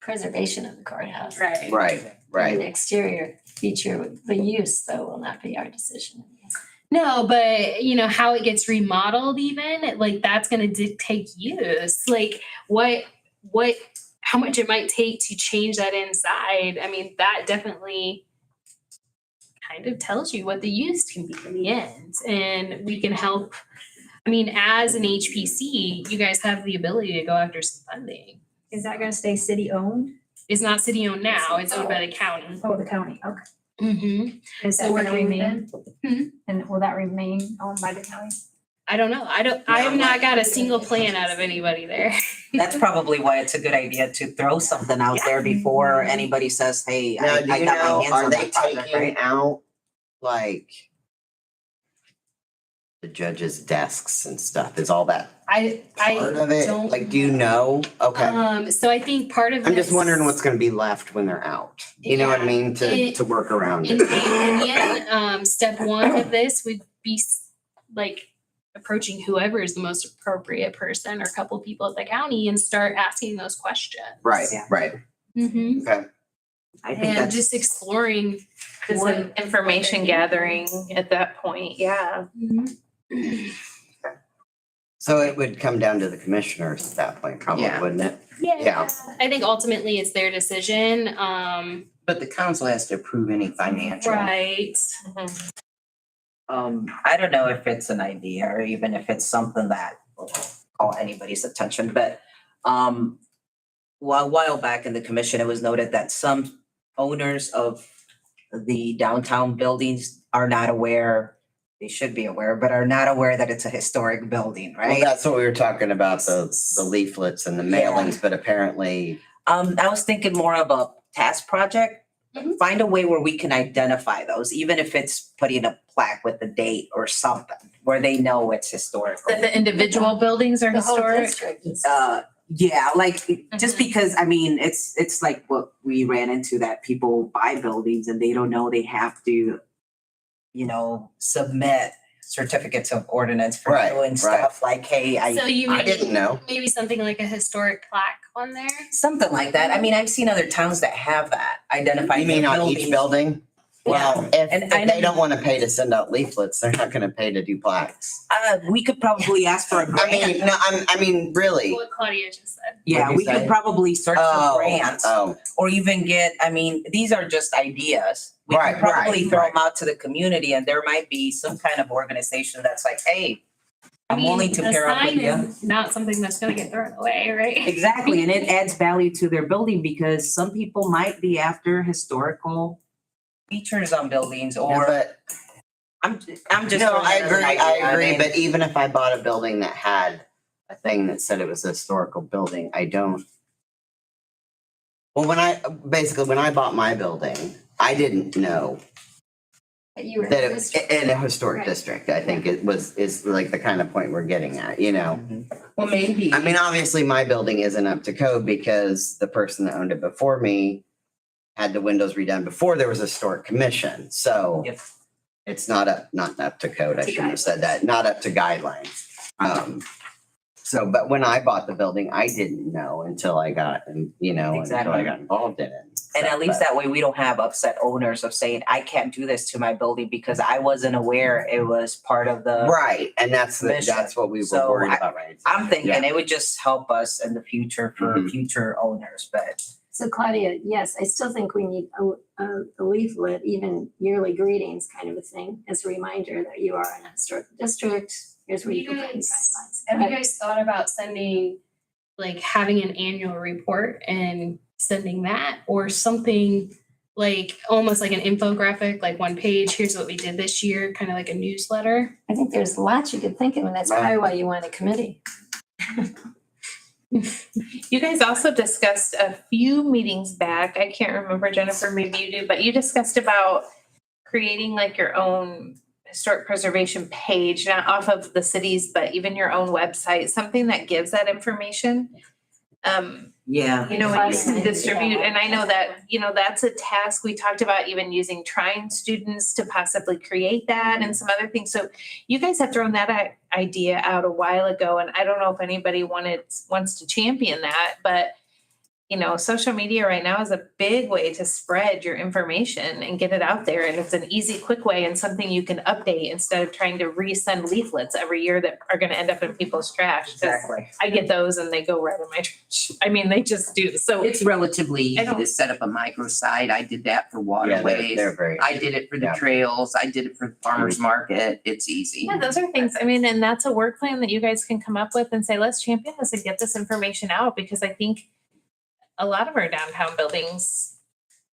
Preservation of the courthouse. Right. right. The exterior feature, the use though will not be our decision. No, but how it gets remodeled even, like that's gonna dictate use. Like how much it might take to change that inside. I mean, that definitely kind of tells you what the use can be in the end. And we can help. I mean, as an HPC, you guys have the ability to go after some funding. Is that gonna stay city-owned? It's not city owned now, it's owned by the county. Oh, the county, okay. Mm-hmm. Is So that we're gonna doing remain? Hmm? And will that remain owned by the county? I don't know. I have not got a single plan out of anybody there. That's probably why it's a good idea to throw something out there before anybody says, hey, Now, do I you got my know, hands are on they that project, taking right? out, like, the judges' desks and stuff? Is all that I part of it? don't. Like, do you know? Okay. So I think part of I'm just this- wondering what's gonna be left when they're out. You know what I Yeah. mean? To work around In it. my opinion, step one of this would be like approaching whoever is the most appropriate person or couple people at the county and start asking those questions. Right, Yeah. right. Mm-hmm. Okay. I think And that's just exploring. Just what- an information gathering at that point, yeah. So it would come down to the commissioners at that point, probably, Yeah. wouldn't it? Yeah, I think ultimately it's their decision. But the council has to approve any financial. Right. I don't know if it's an idea or even if it's something that will call anybody's attention, but a while back in the commission, it was noted that some owners of the downtown buildings are not aware, they should be aware, but are not aware that it's a historic building, Well, right? that's what we were talking about, the leaflets and the mailings, but apparently, I was thinking more of a task project. Mhm. Find a way where we can identify those, even if it's putting a plaque with the date or something, where they know it's historical. That the individual buildings are The whole historic. district is. Yeah, like, just Mhm. because, I mean, it's like what we ran into, that people buy buildings and they don't know they have to, submit certificates of ordinance for Right, doing right. stuff like, hey, So you I didn't know. maybe something like a historic plaque on there? something like that. I mean, I've seen other towns that have that, identify You mean their on each buildings. building? Well, if And I they know- don't wanna pay to send out leaflets, they're not gonna pay to do plaques. We could probably ask for a I grant. mean, no, I mean, really. What Claudia just said. Yeah, What'd you we could say? probably search for grants. Oh, Or even get, I mean, these are just ideas. We Right, could probably right, throw right. them out to the community and there might be some kind of organization that's like, hey, I I'm mean, willing to a pair up with sign you. is not something that's gonna get thrown away, right? Exactly, and it adds value to their building because some people might be after historical features on buildings yeah, or but, I'm just. no, throwing I that as an agree, idea. I agree, mean, but even if I bought a building that had a thing that said it was a historical building, I don't. Well, when I bought my building, I didn't know You were. that in a historic Right. district, I think is like the kind of point we're getting at, you know? Well, maybe. I mean, obviously, my building isn't up to code because the person that owned it before me had the windows redone before there was a historic commission, so Yep. it's not up to code, I To shouldn't have said that, not up to guidelines. So, but when I bought the building, I didn't know until I got, until I Exactly. got involved in it. And at least that way, we don't have upset owners of saying, I can't do this to my building because I wasn't aware it was part of the. Right, and that's Commission. what we were So worried about, right? I'm thinking Yeah. it would just help us in the future for Mhm. future owners, but So Claudia, yes, I still think we need a leaflet, even yearly greetings kind of a thing, as a reminder that you are in a historic district. Here's where you can find guidelines. Have you guys thought about sending, like having an annual report and sending that or something like almost like an infographic, like one page, here's what we did this year, kind of like a newsletter? I think there's lots you could think of, and that's probably why you want a committee. You guys also discussed a few meetings back, I can't remember, Jennifer, maybe you do, but you discussed about creating like your own historic preservation page, not off of the cities, but even your own website, something that gives that information. yeah. You know, when you can distribute, and I know that, that's a task. We talked about even using trying students to possibly create that and some other things. So you guys have thrown that idea out a while ago, and I don't know if anybody wants to champion that, but social media right now is a big way to spread your information and get it out there. And it's an easy, quick way and something you can update instead of trying to resend leaflets every year that are going to end up in people's trash. 'Cause Exactly. I get those and they go right in my trash. I mean, they just do. So It's relatively easy I don't- to set up a microsite. I did that for Yeah, waterways. they're very. I did it for the Yeah. trails. I did it for the farmer's market. It's easy. yeah, those are things. I mean, and that's a work plan that you guys can come up with and say, let's champion this and get this information out, because I think a lot of our downtown buildings,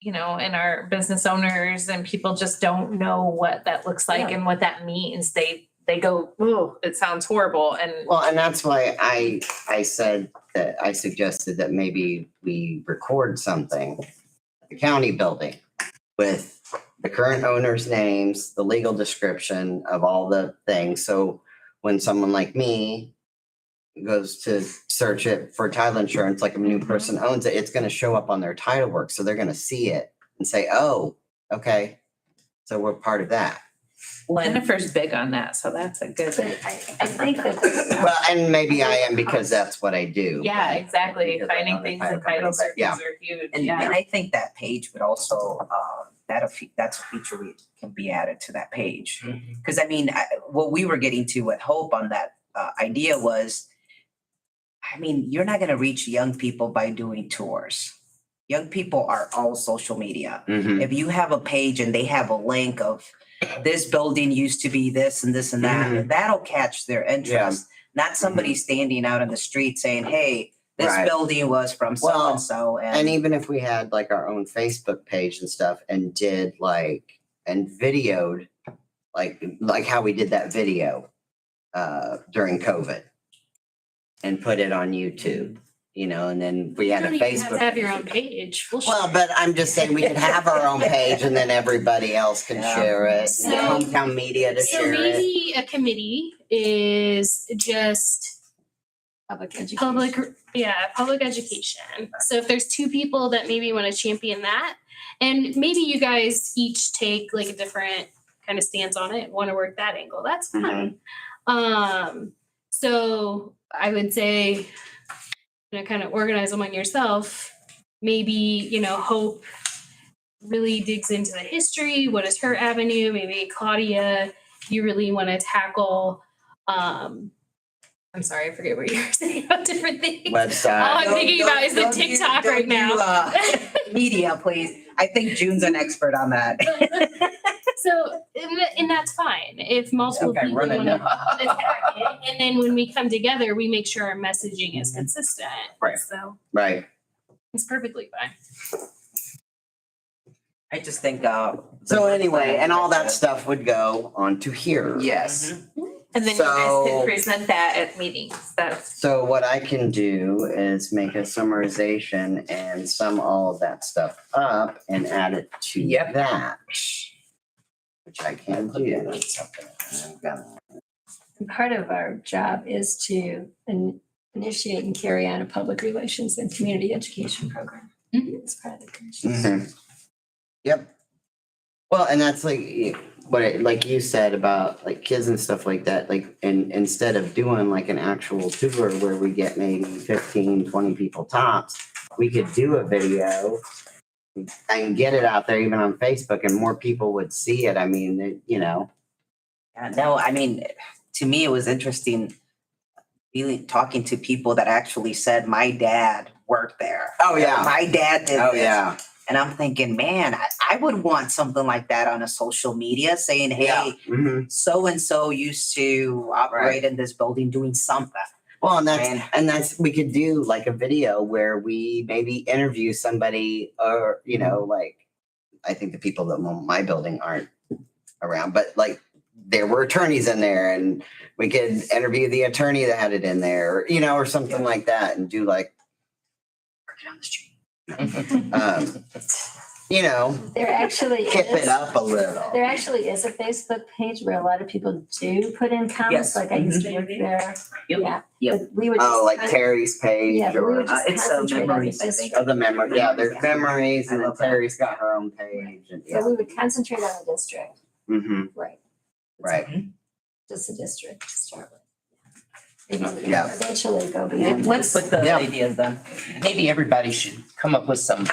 and our business owners and people just don't know what that looks like and what that means. They go, oh, it sounds horrible. And Well, and that's why I said that I suggested that maybe we record something at the county building with the current owner's names, the legal description of all the things. So when someone like me goes to search it for title insurance, like a new person owns it, it's going to show up on their title work. So they're going to see it and say, oh, okay, so we're part of that. Jennifer's big on that, so that's a good. But I think that this, Well, and maybe I am because that's what I do. Yeah, but- exactly. because I Finding own a things title in title company, but yeah. searches are huge. And Yeah. I think that page would also, that's a feature we can be added to that page. Because I mean, what we were getting to with Hope on that idea was, I mean, you're not gonna reach young people by doing tours. Young people are all social media. Mhm. If you have a page and they have a link of this building used to be this and this and that, that'll catch their interest. Not somebody standing out in the street saying, hey, this Right. building was from Well, so-and-so. And even if we had like our own Facebook page and stuff and did and videoed like how we did that video during COVID and put it on YouTube, and then we had a You don't even have Facebook. to have your own page. We'll Well, but I'm just saying we could have our own page and then everybody else can Yeah. share it. So- Hometown media to So share it. maybe a committee is just public education. public education. So if there's two people that maybe want to champion that, and maybe you guys each take like a different kind of stance on it, want to work that angle, that's fine. So I would say, kind of organize among yourself. Maybe, Hope really digs into the history. What is her avenue? Maybe Claudia, you really want to tackle, I'm sorry, I forget what you were saying about different things. Website. All I'm thinking about is the Don't do- TikTok don't right do, now. Media, please. I think June's an expert on that. So, and that's fine. If multiple Okay, people run it want to now. attack it, and then when we come together, we make sure our messaging is consistent. Right. So Right. it's perfectly fine. I just think. So anyway, and all that stuff would go onto here. Yes. And then you guys So- can present that at meetings. That's So what I can do is make a summarization and sum all of that stuff up and add it to Yep. that. which I can do. I'm gonna- And part of our job is to initiate and carry on a public relations and community education program. It's part of the commission. Mhm. Yep. Well, and that's like like you said about like kids and stuff like that, like, and instead of doing like an actual tour where we get maybe 15, 20 people tops, we could do a video and get it out there even on Facebook and more people would see it. I mean, you know. No, I mean, to me, it was interesting really talking to people that actually said, my dad worked there. Oh, yeah. My dad did Oh, this. yeah. And I'm thinking, man, I would want something like that on a social media saying, Yeah. hey, Mhm. so-and-so used to operate in this building doing something. Well, and And that's, we could do like a video where we maybe interview somebody or, you know, like, I think the people that own my building aren't around, but like there were attorneys in there and we could interview the attorney that had it in there, you know, or something like that and do like, work it on the street. You know, There actually tip it is, up a little. there actually is a Facebook page where a lot of people do put in comments, Yes. like I used to work there. Yep. Yeah. Yep. But we would Oh, like just, Terry's page yeah, but we or would just it's, concentrate on the memories, I think. district. of the memory. Yeah, there's memories I and then love that. Terry's got her own page and So we would concentrate on the district, Mm-hmm, right? right. Just the district to start with. Maybe Yeah. eventually go beyond. let's that. put the Yeah. ideas then. Maybe everybody should come up with some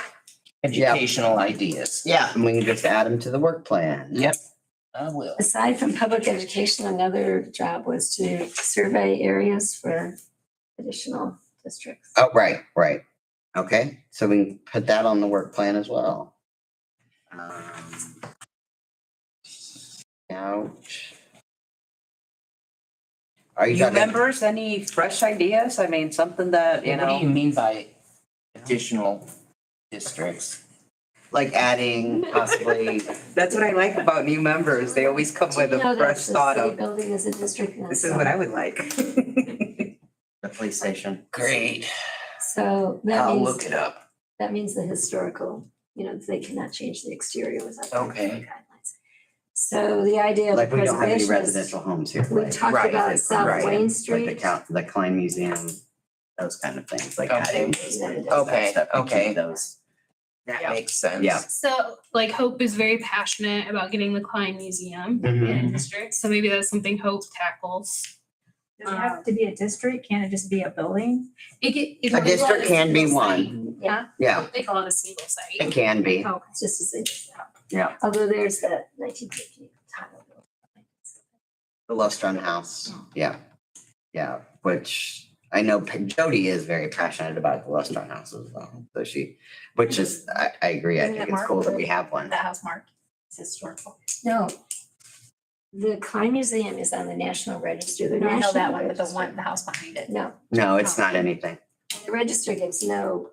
educational ideas. Yeah, and we can just add them to the work plan. Yep, I will. Aside from public education, another job was to survey areas for additional districts. Oh, right, right. Okay, so we can put that on the work plan as well. Ouch. Are you You talking? members, any fresh ideas? I mean, something that, you What do you know, mean by additional districts? Like adding possibly, that's what I like about new members. They always come with Do you know a that fresh the thought city of, building is a district now? this is what I would like. the police station. Great, So that I'll means, look it up. that means the historical, they cannot change the exterior without. the Okay. guidelines. So the idea of Like we don't have any preservation is, residential homes here. we right? talked Right, about South Right, Wayne Like Street. the Klein Museum, those kind of things, like Okay. adding. Okay, stuff to keep okay. Those. That Yeah. makes sense. Yeah. So like Hope is very passionate about getting the Klein Museum Mhm. in district. So maybe that's something Hope tackles. Does it have to be a district? Can it just be a building? It get. A district can be one, Yeah, yeah, They call it a single site. it can be. Oh, it's just a single. Yeah. Although there's the 1950 title. The Lustron House, yeah, yeah, which I know Jody is very passionate about the Lustron House as well. So which is, I agree, I Isn't think it it's cool that marked? we have one. That house marked, it's historical. No. The Klein Museum is on the National Register. The No, I know National that one, but the Register- one, the house behind it. No, No, it's not anything. the register gives no,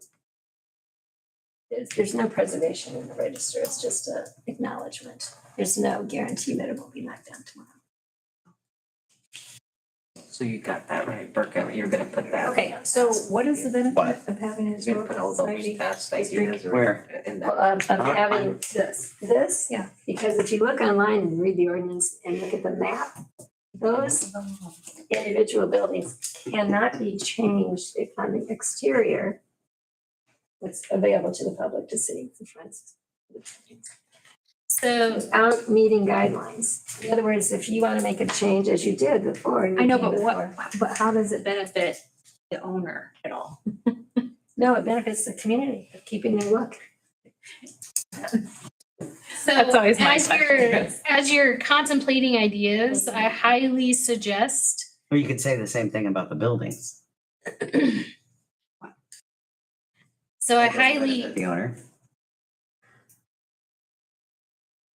there's no preservation in the register. It's just a acknowledgement. There's no guarantee that it will be knocked down tomorrow. So you got that right, Burke, you're gonna put that. Okay, so what is the benefit What? of having a You're gonna put all historical those society? past ideas Where? in Well, that. of having this, Yeah. because if you look online and read the ordinance and look at the map, those individual buildings cannot be changed on the exterior. What's available to the public to see, for instance. So Without meeting guidelines. In other words, if you want to make a change as you did before. and you I know, came but before- but how does it benefit the owner at all? No, it benefits the community of keeping their look. So That's always my as you're contemplating ideas, I highly suggest Or you could say the same thing about the buildings. so I It doesn't highly benefit the owner.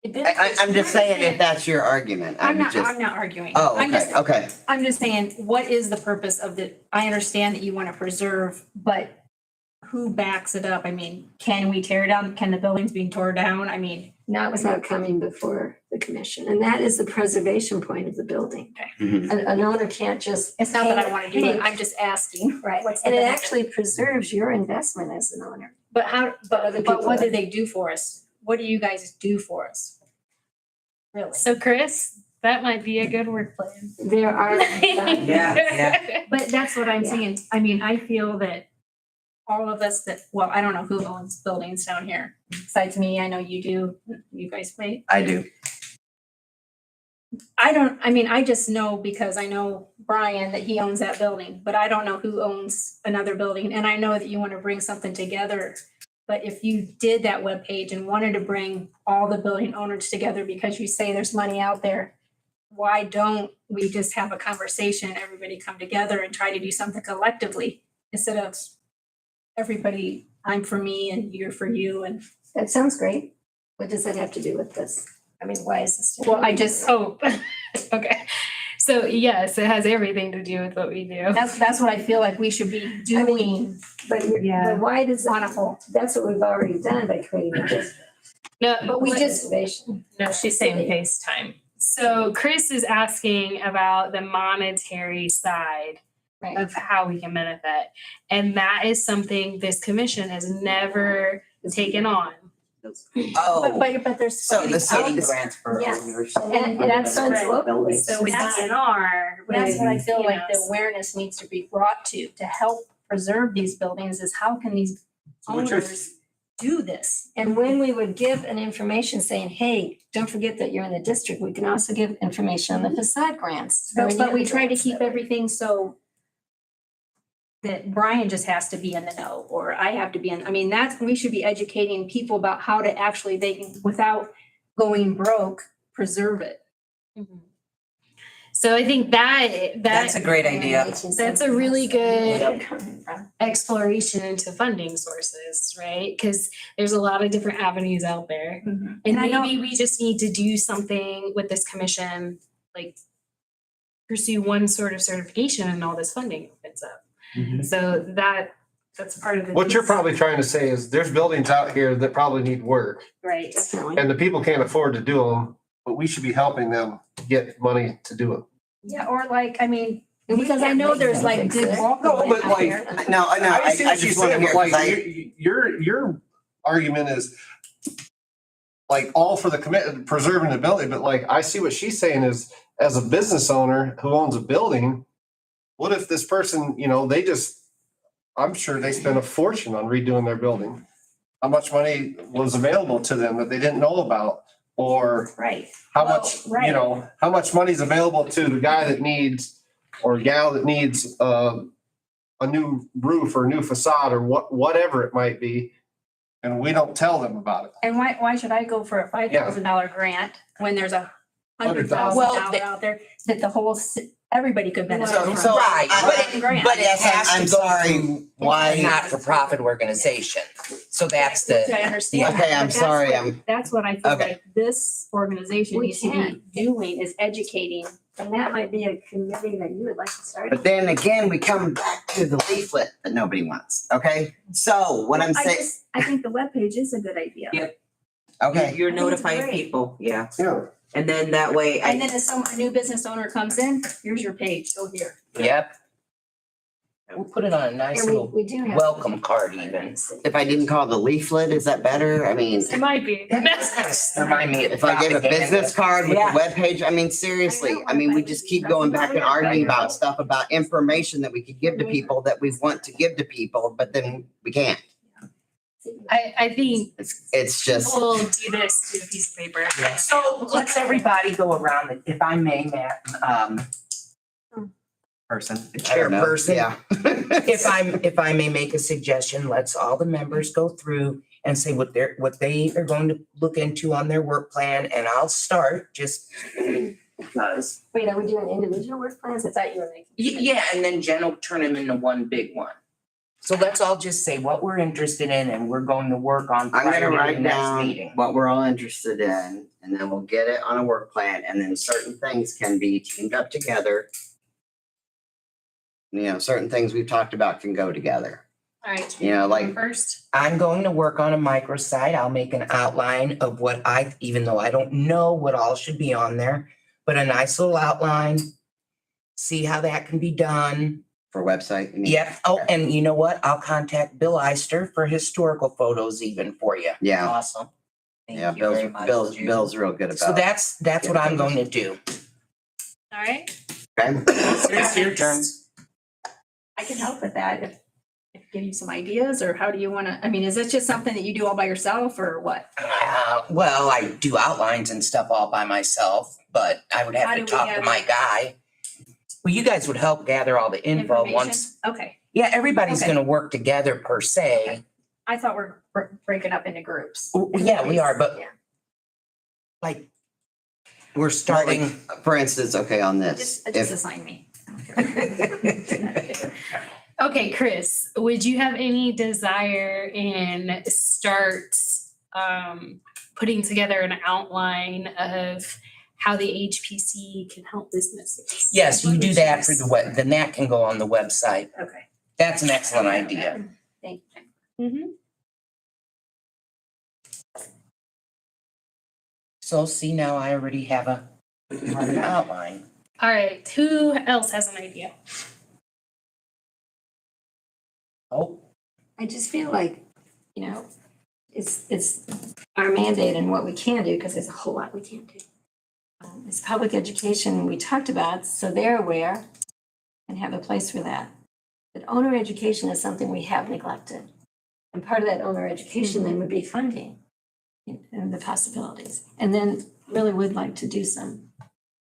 It benefits- I'm just saying if that's your argument, I'm I'm just, not arguing. oh, I'm just, okay. I'm just saying, what is the purpose of I understand that you want to preserve, but who backs it up? I mean, can we tear down, can the buildings being torn down? I mean, Not without coming before the commission. And that is the preservation point of the building. Mhm. An owner can't just. it's not that I want to do it, paint- I'm just asking. Right, What's the and it benefit? actually preserves your investment as an owner. But how, Other but what people- do they do for us? What do you guys do for us? really. So Chris, that might be a good work plan. There are. Yeah. But that's what I'm Yeah. saying. I mean, I feel that all of us that, well, I don't know who owns buildings down here. Besides me, I know you do. You guys play. I do. I just know because I know Brian that he owns that building, but I don't know who owns another building. And I know that you want to bring something together. But if you did that webpage and wanted to bring all the building owners together because you say there's money out there, why don't we just have a conversation, everybody come together and try to do something collectively instead of everybody, I'm for me and you're for you and, That sounds great. What does that have to do with this? I mean, why is this? well, I just, Oh, okay. So yes, it has everything to do with what we do. that's what I feel like we should be doing. But why does, On a whole. that's what we've already done by creating a district. No, But we just, Reservation. No, she's saying FaceTime. so Chris is asking about the monetary side Right. of how we can benefit. And that is something this commission has never taken on. Oh, but there's. so the city Yes. grants for Yes. owners. And that's Right. locally. So with That's- DNR. That's what I feel you like know, the awareness needs to be brought to help preserve these buildings is how can these What's your- owners do this? And when we would give an information saying, hey, don't forget that you're in the district, we can also give information on the facade grants. But we try to keep everything so that Brian just has to be in the know, or I have to be in, I mean, we should be educating people about how to actually, they can, without going broke, preserve it. So I think That's a great idea. That's a really good Where they're coming from. exploration into funding sources, right? Because there's a lot of different avenues out there. And And I know- maybe we just need to do something with this commission, like pursue one sort of certification and all this funding opens up. So that's part of the. What you're probably trying to say is there's buildings out here that probably need work Right. Definitely. and the people can't afford to do them, but we should be helping them get money to do it. Yeah, or like, I mean, And we because I can't know make there's them like fix good it. walkaway but out like- there. No, I see what she's just want to saying, hear, but like, 'cause I, your argument is like all for the commit, preserving the building, but like, I see what she's saying is, as a business owner who owns a building, what if this person, they just, I'm sure they spent a fortune on redoing their building. How much money was available to them that they didn't know about? Or Right. how Well, much, right. how much money's available to the guy that needs, or gal that needs, a new roof or a new facade or whatever it might be. And we don't tell them about it. And why should I go for a $5,000 grant when there's $100,000 Well, out there that the whole, everybody could benefit So, from? so, Right, but it has to I'm go sorry, through a why? not-for-profit organization. So that's Which I the, understand. Okay, I'm but that's sorry, what- I'm- That's what I feel Okay. like this organization We needs to can. be doing is educating. And that might be a committee that you would like to start. But then again, we come back to the leaflet that nobody wants, okay? So what I'm saying, I think the webpage is a good idea. Yeah. okay, You're I think it's notifying great. people, yeah. Yeah. And then that way, And then if a new business owner comes in, here's your page, go here. yep. We'll put it on a nice And little we do have. welcome card even. if I didn't call it the leaflet, is that better? I mean, It might be. Remind me of if I gave a propaganda. business card with Yeah. the webpage, I mean, seriously, I mean, we just keep going back and arguing about stuff, about information that we could give to people that we want to give to people, but then we can't. I think It's just, we'll do this to a piece of paper. So let's everybody go around, if I may, Matt, person, the I don't know, chairperson. yeah. If I may make a suggestion, let's all the members go through and say what they are going to look into on their work plan, and I'll start just because. Wait, are we doing individual work plans? I thought you were making. Yeah, and then Jen will turn them into one big one. So let's all just say what we're interested in and we're going to work on I'm prior gonna to the write next down meeting. what we're all interested in, and then we'll get it on a work plan, and then certain things can be teamed up together. Certain things we've talked about can go together, All right. like, First, I'm going to work on a microsite. I'll make an outline of what even though I don't know what all should be on there, but a nice little outline. See how that can be done. for website. you mean? Yep. Oh, and you know what? I'll contact Bill Eister for historical photos even for you. Yeah, Awesome. Yeah, Thank you very much. Bill's Jude. real good about. So that's what I'm going to do. All right? Okay. It's your turn. I can help with that if give you some ideas, or how do you wanna, I mean, is it just something that you do all by yourself or what? Well, I do outlines and stuff all by myself, but I would How have do to we talk to gather- my guy. Well, you guys would help gather all the info Information? once. Okay, Yeah, everybody's Okay. gonna work together per se. I thought we're breaking up into groups. Yeah, we are, but Yeah. like, we're Well, like, starting. for instance, okay, on this, Just if, assign me. Okay, Chris, would you have any desire in putting together an outline of how the HPC can help businesses? Yes, you do that through the web, then that can go on the website. Okay. That's an excellent idea. Thank you. Mhm. So see, now I already have an outline. All right, who else has an idea? Oh, I just feel like, it's our mandate and what we can do, because there's a whole lot we can't do. It's public education we talked about, so they're aware and have a place for that. But owner education is something we have neglected. And part of that owner education then would be funding and the possibilities. And then really would like to do some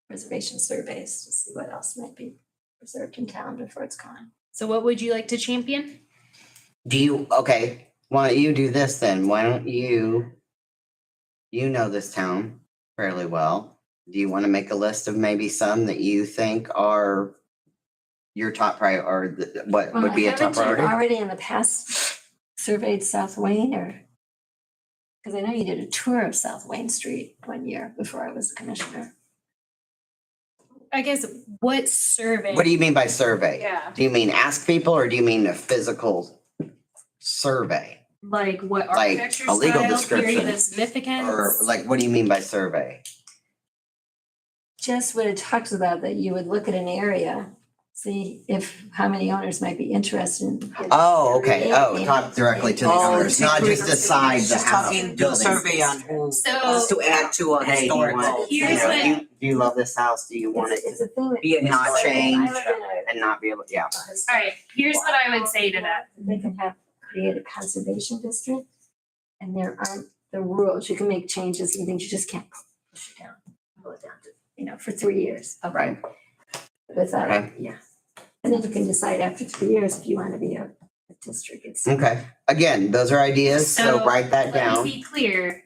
preservation surveys to see what else might be preserved in town before it's gone. So what would you like to champion? okay, why don't you do this then? Why don't you know this town fairly well. Do you want to make a list of maybe some that you think are your top priority, or what would be a top Haven't you priority? already in the past surveyed South Wayne, or? Because I know you did a tour of South Wayne Street one year before I was commissioner. I guess what survey? What do you mean by survey? Yeah, Do you mean ask people, or do you mean a physical survey? like what Like architecture a legal style, period description, of significance? Or like, what do you mean by survey? Just what it talks about, that you would look at an area, see how many owners might be interested in. Oh, okay. Oh, creating- talk directly to the Oh, owners, not just decide the She's house. talking, do a building. survey on who So- wants to add to a Hey, do you historical. want, you Here's know, what- do you love this house? Do you want it It's a thing that. Be a not historical. change I live in a- and not be able, yeah. All right, here's what I would say to that. They can create a conservation district, and there aren't the rules, you can make changes and things, you just can't push it down, pull it down to, for 3 years. Right. Without, Okay. yeah. And then you can decide after 3 years if you want to be a district. It's, Okay. Again, those are ideas, so So, write that Let down. me be clear,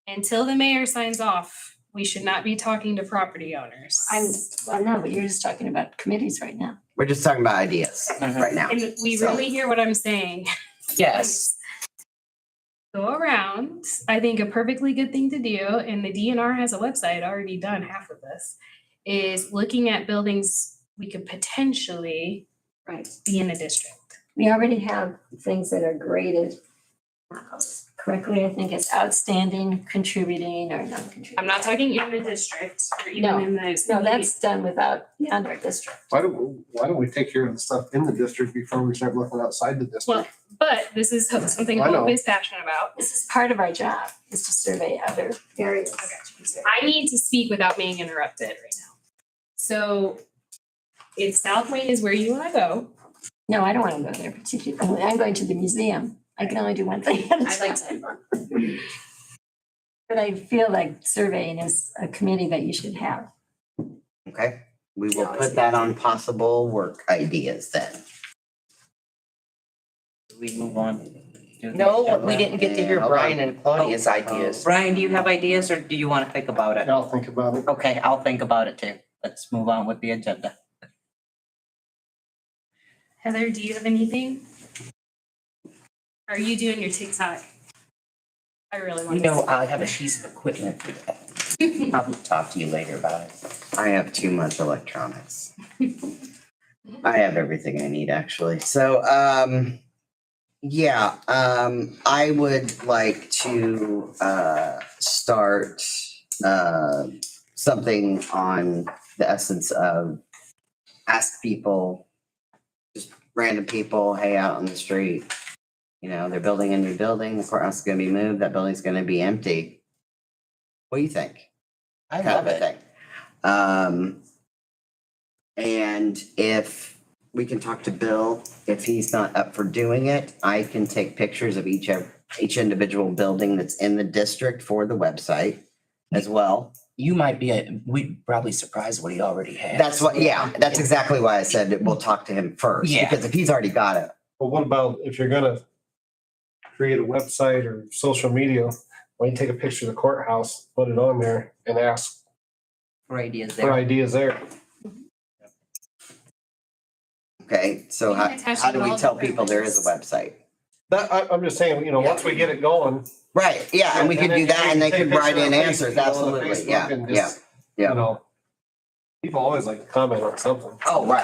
until the mayor signs off, we should not be talking to property owners. no, but you're just talking about committees right now. We're just talking about ideas right now. And we So- really hear what I'm saying. yes. Go around, I think a perfectly good thing to do, and the DNR has a website already done half of this, is looking at buildings we could potentially Right. be in a district. We already have things that are graded correctly, I think it's outstanding, contributing, or non-contributing. I'm not talking in the district or No. even in those. No, that's done beyond our district. Why don't we take care of the stuff in the district before we start looking outside the Well, district? but this is something I know. Hope is passionate about. This is part of our job, is to survey other areas. I need to speak without being interrupted right now. So if South Wayne is where you wanna go, No, I don't want to go there particularly. I'm going to the museum. I can only do one thing at a I'd like time. But I feel like surveying is a committee that you should have. Okay, we will put that on possible work ideas then. We move on. to the No, agenda. we didn't get to hear Yeah, Brian and Claudia's ideas. Brian, do you have ideas or do you want to think about it? I'll think about it. Okay, I'll think about it too. Let's move on with the agenda. Heather, do you have anything? Are you doing your TikTok? I really want You to. know, I have a piece of equipment for that. I'll talk to you later about it. I have too much electronics. I have everything I need, actually. So, yeah, I would like to start something on the essence of ask people, just random people, hey, out on the street, they're building a new building, the courthouse is gonna be moved, that building's gonna be empty. What do you think? I Kind love of a it. thing. And if we can talk to Bill, if he's not up for doing it, I can take pictures of each individual building that's in the district for the website as well. You might be, we'd probably surprised what he already has. That's exactly why I said that we'll talk to him first. Yeah. Because if he's already got it, But what about if you're gonna create a website or social media, why don't you take a picture of the courthouse, put it on there and ask For ideas for there. ideas there? okay, so You can attach how do it we all tell different people there is a ways. website? I'm just saying, once we get it going. Right, yeah, and we could then do that and they take could a write picture in on answers, Facebook, on absolutely, Facebook yeah, and yeah, just, yeah. People always like to comment on something. Oh, right,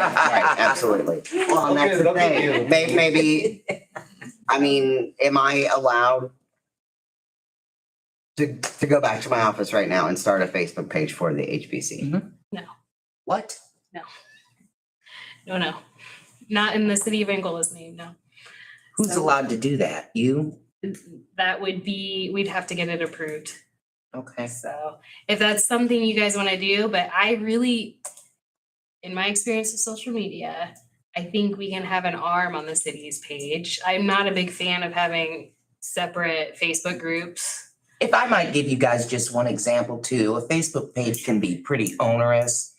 absolutely. Well, and that's the thing, maybe, I mean, am I allowed to go back to my office right now and start a Facebook page for the HBC? What? No. Not in the city of Angola's name, no. Who's So- allowed to do that? You? That would be, we'd have to get it approved. Okay. So if that's something you guys want to do, but I really, in my experience with social media, I think we can have an arm on the city's page. I'm not a big fan of having separate Facebook groups. If I might give you guys just one example too, a Facebook page can be pretty onerous.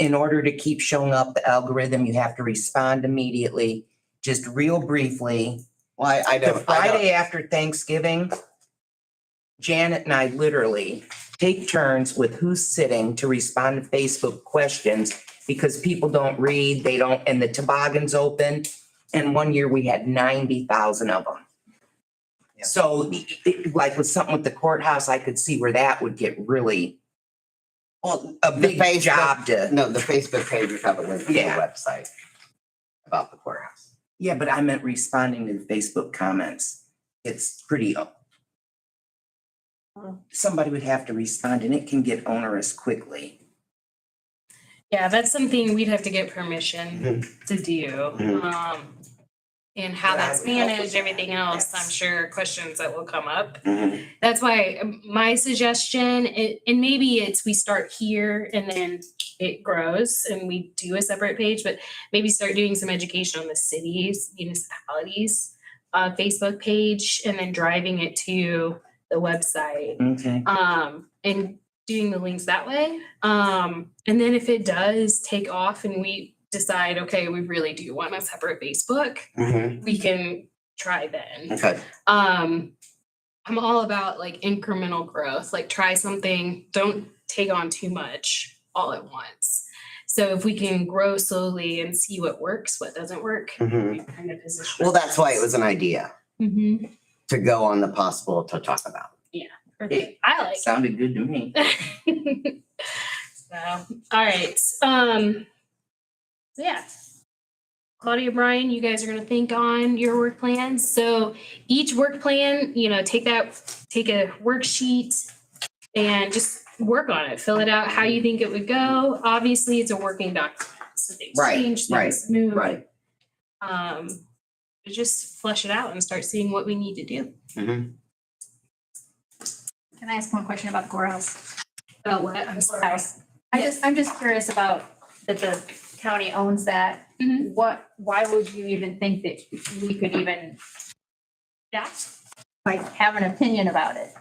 In order to keep showing up the algorithm, you have to respond immediately. Just real briefly, Well, I the don't, Friday after Thanksgiving, Janet and I literally take turns with who's sitting to respond to Facebook questions because people don't read, they don't, and the toboggan's open. And one year we had 90,000 of them. Yeah. So like with something with the courthouse, I could see where that would get really a The big Facebook- job to, no, the Facebook page would have a link to the Yeah. website about the courthouse. yeah, but I meant responding to the Facebook comments. It's pretty, somebody would have to respond and it can get onerous quickly. Yeah, that's something we'd have to get permission Mm-hmm. to do. Mhm. And how But I that's would help with managed, that. everything else, I'm Yes. sure questions that will come up. Mhm. That's why my suggestion, and maybe it's we start here and then it grows and we do a separate page, but maybe start doing some education on the cities, municipalities, Facebook page, and then driving it to the website. Okay. And doing the links that way. And then if it does take off and we decide, okay, we really do want a separate Facebook, Mhm. we can try then. Okay, I'm all about like incremental growth, like try something, don't take on too much all at once. So if we can grow slowly and see what works, what doesn't work, Mhm. we kind of position. well, that's why it was an idea Mhm. to go on the possible to talk about. Perfect. I like Sounded good to me. So, all right. So yeah. Claudia, Brian, you guys are gonna think on your work plans. So each work plan, take a worksheet and just work on it. Fill it out how you think it would go. Obviously, it's a working document. So things Right, change, right, things move. right. Just flesh it out and start seeing what we need to do. Mhm. Can I ask one question about the courthouse? About what? I'm sorry. House. I'm just curious about that the county owns that. Mhm. Why would you even think that we could even, Yeah. like, have an opinion about it?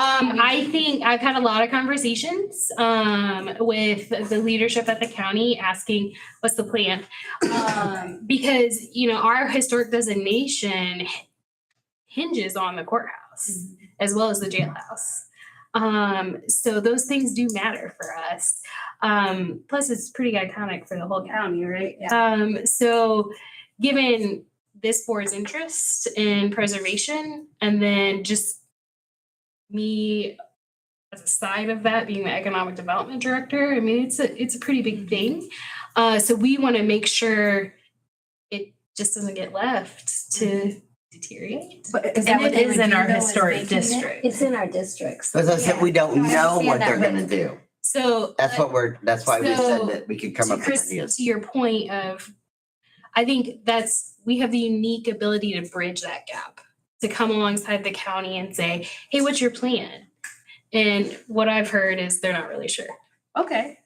I think I've had a lot of conversations with the leadership at the county asking, what's the plan? Because, our historic designation hinges on the courthouse as well as the jailhouse. So those things do matter for us. Plus it's pretty iconic for the whole county, right? So given this board's interest in preservation and then just me as a side of that being the economic development director, I mean, it's a pretty big thing. So we want to make sure it just doesn't get left to deteriorate. But is And that what it they is would in do, our though, is historic making it? district. It's in our districts. As I said, we don't I know what understand they're that, gonna do. So That's why we So, said that we could come to up with Chris, ideas. to your point of, I think we have the unique ability to bridge that gap, to come alongside the county and say, hey, what's your plan? And what I've heard is they're not really sure. Okay.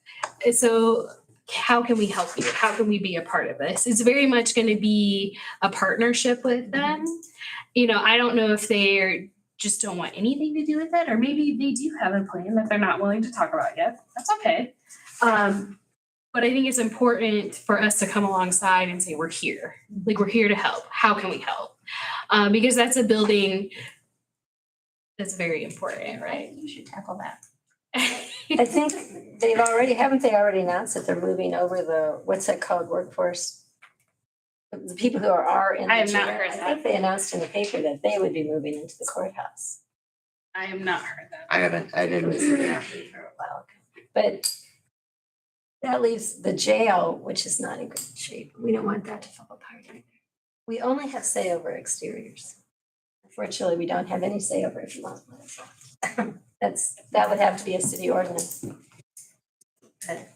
And so how can we help you? How can we be a part of this? It's very much going to be a partnership with them. You know, I don't know if they're just don't want anything to do with it, or maybe they do have a plan that they're not willing to talk about yet. That's okay. But I think it's important for us to come alongside and say, we're here. Like, we're here to help. How can we help? Because that's a building that's very important, right? You should tackle that. I think haven't they already announced that they're moving over what's that called, workforce? The people who are in the I have not jail. heard I that. think they announced in the paper that they would be moving into the courthouse. I have not heard that. I It didn't was see in that. the paper a while ago. But that leaves the jail, which is not in good shape. We don't want that to fall apart either. We only have say over exteriors. Unfortunately, we don't have any say over if you want to. That would have to be a city ordinance. But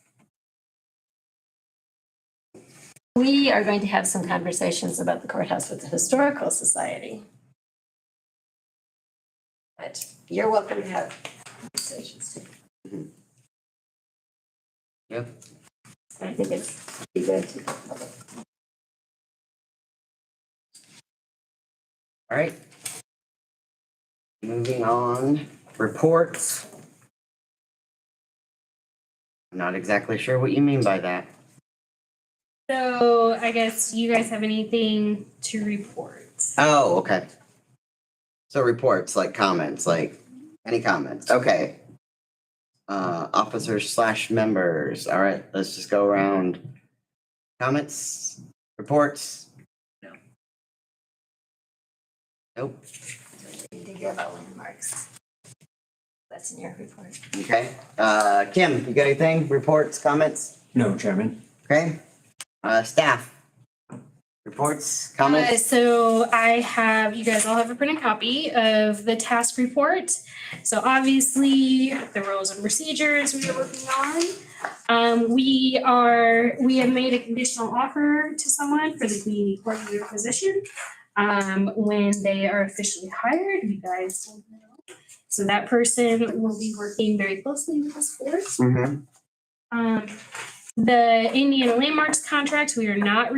we are going to have some conversations about the courthouse with the Historical Society. But you're welcome to have conversations too. Yep. I think it's be good to. All right. Moving on, reports. I'm not exactly sure what you mean by that. So I guess you guys have anything to report? Oh, okay. So reports, like comments, like any comments, okay. Officers / members, all right, let's just go around. Comments, reports? No. Nope, You did hear about landmarks. That's in your report. okay. Kim, you got anything, reports, comments? No, Chairman. Okay. Staff? Reports, comments? So I have, you guys all have a printed copy of the task report. So obviously, the rules and procedures we are working on. We have made a conditional offer to someone for the community coordinator position. When they are officially hired, you guys will know. So that person will be working very closely with this board. Mm-hmm. The Indiana Landmarks contract, we are not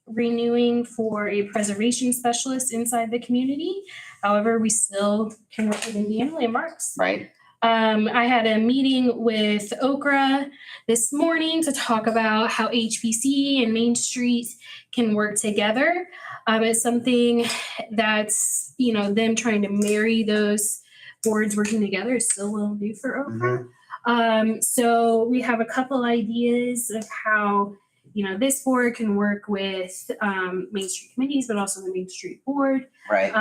renewing for a preservation specialist inside the community. However, we still can work with Indiana Landmarks. Right, I had a meeting with Okra this morning to talk about how HPC and Main Street can work together. It's something that's, them trying to marry those boards working together is still will do for Okra. So we have a couple ideas of how, this board can work with Main Street committees, but also the Main Street board. right.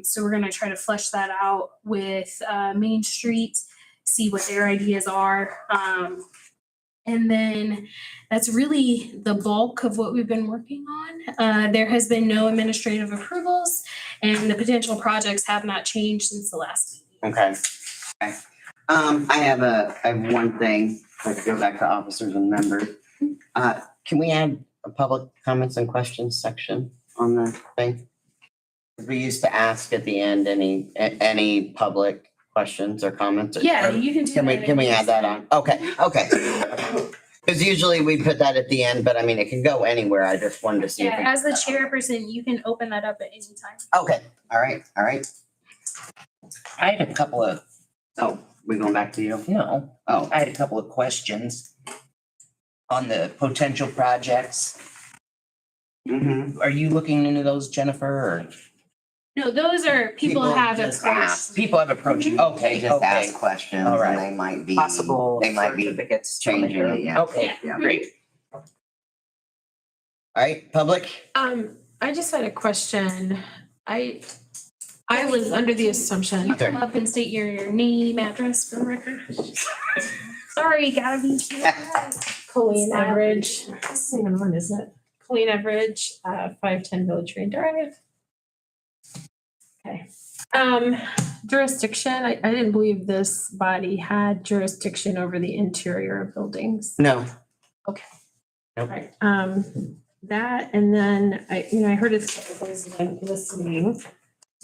So we're gonna try to flesh that out with Main Street, see what their ideas are. And then that's really the bulk of what we've been working on. There has been no administrative approvals, and the potential projects have not changed since the last meeting. Okay. Okay. I have one thing, let's go back to officers and members. Can we add a public comments and questions section on the thing? We used to ask at the end any public questions or comments. Yeah, you can do that. Can we add that on? Okay. Because usually we put that at the end, but I mean, it can go anywhere. I just wanted to see. if Yeah, we- as the chairperson, you can open that up at any time. Okay, all right. I had a couple of, Oh, we going back to you? no, Oh, I had a couple of questions on the potential projects. mm-hmm. Are you looking into those, Jennifer, or? No, those are, people have just approached. ask. People have approached you, They okay, just okay, ask questions All right. and they might be. Possible They might be certificates. changing it, yeah. okay, Yeah. great. All right, public? I just had a question. I was under the assumption, Okay. Come up and state your name, address for the record. Sorry, gotta be. Colleen Everidge, this is even one, isn't it? Colleen Everidge, 510 Village Green Drive. Okay. Jurisdiction, I didn't believe this body had jurisdiction over the interior of buildings. No. Okay. Nope. Right, that, and then I heard it's listening.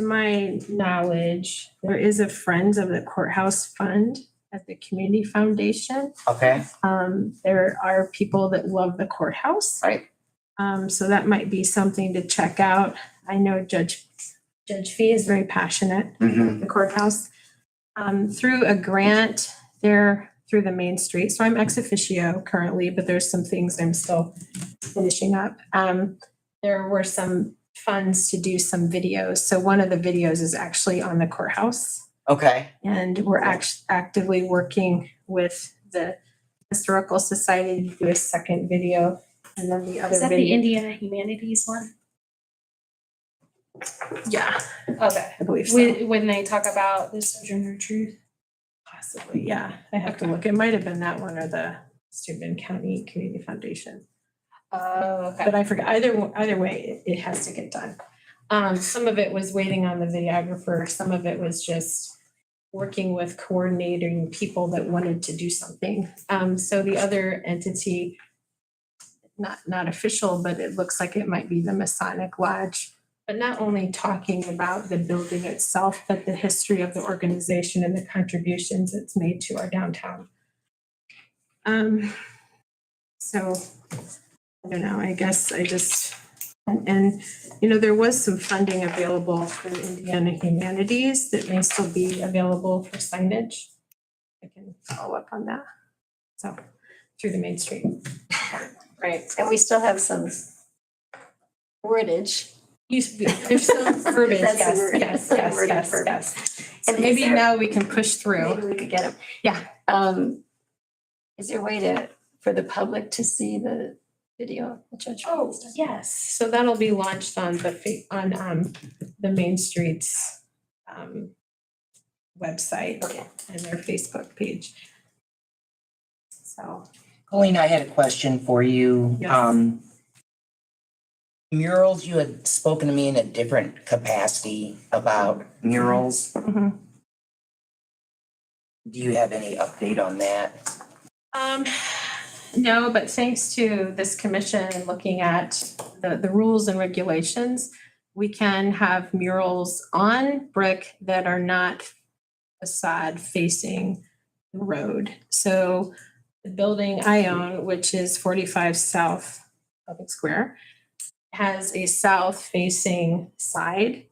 To my knowledge, there is a Friends of the Courthouse Fund at the Community Foundation. Okay, There are people that love the courthouse. Right. So that might be something to check out. I know Judge Fee is very passionate Mhm. the courthouse. Through a grant there through the Main Street. So I'm ex officio currently, but there's some things I'm still finishing up. There were some funds to do some videos. So one of the videos is actually on the courthouse. okay. And we're actively working with the Historical Society to do a second video. And then the other Is that the video. Indiana Humanities one? Yeah, Okay. I believe so. When they talk about the Sojourner Truth? Possibly, yeah. I have to look. It might have been that one or the Steuben County Community Foundation. Oh, But I forgot. Either way, it has to get done. Some of it was waiting on the videographer. Some of it was just working with coordinating people that wanted to do something. So the other entity, not official, but it looks like it might be the Masonic Lodge. But not only talking about the building itself, but the history of the organization and the contributions it's made to our downtown. So I don't know, I guess I just, and you know, there was some funding available for Indiana Humanities that may still be available for signage. I can follow up on that. So through the Main Street. Right. And we still have some wordage. There's some verbiage, That's the yes, word. yes, The yes, word yes, verb. yes. And is Maybe there- now we can push through. Maybe we could get them. Yeah. Is there a way for the public to see the video? The Judge Oh, Fee's? yes, so that'll be launched on the Main Street's website Okay. and their Facebook page. So, Colleen, I had a question for you. Yes. Murals, you had spoken to me in a different capacity about murals. mhm. Do you have any update on that? No, but thanks to this commission and looking at the rules and regulations, we can have murals on brick that are not facade facing the road. So the building I own, which is 45 South Public Square, has a south facing side,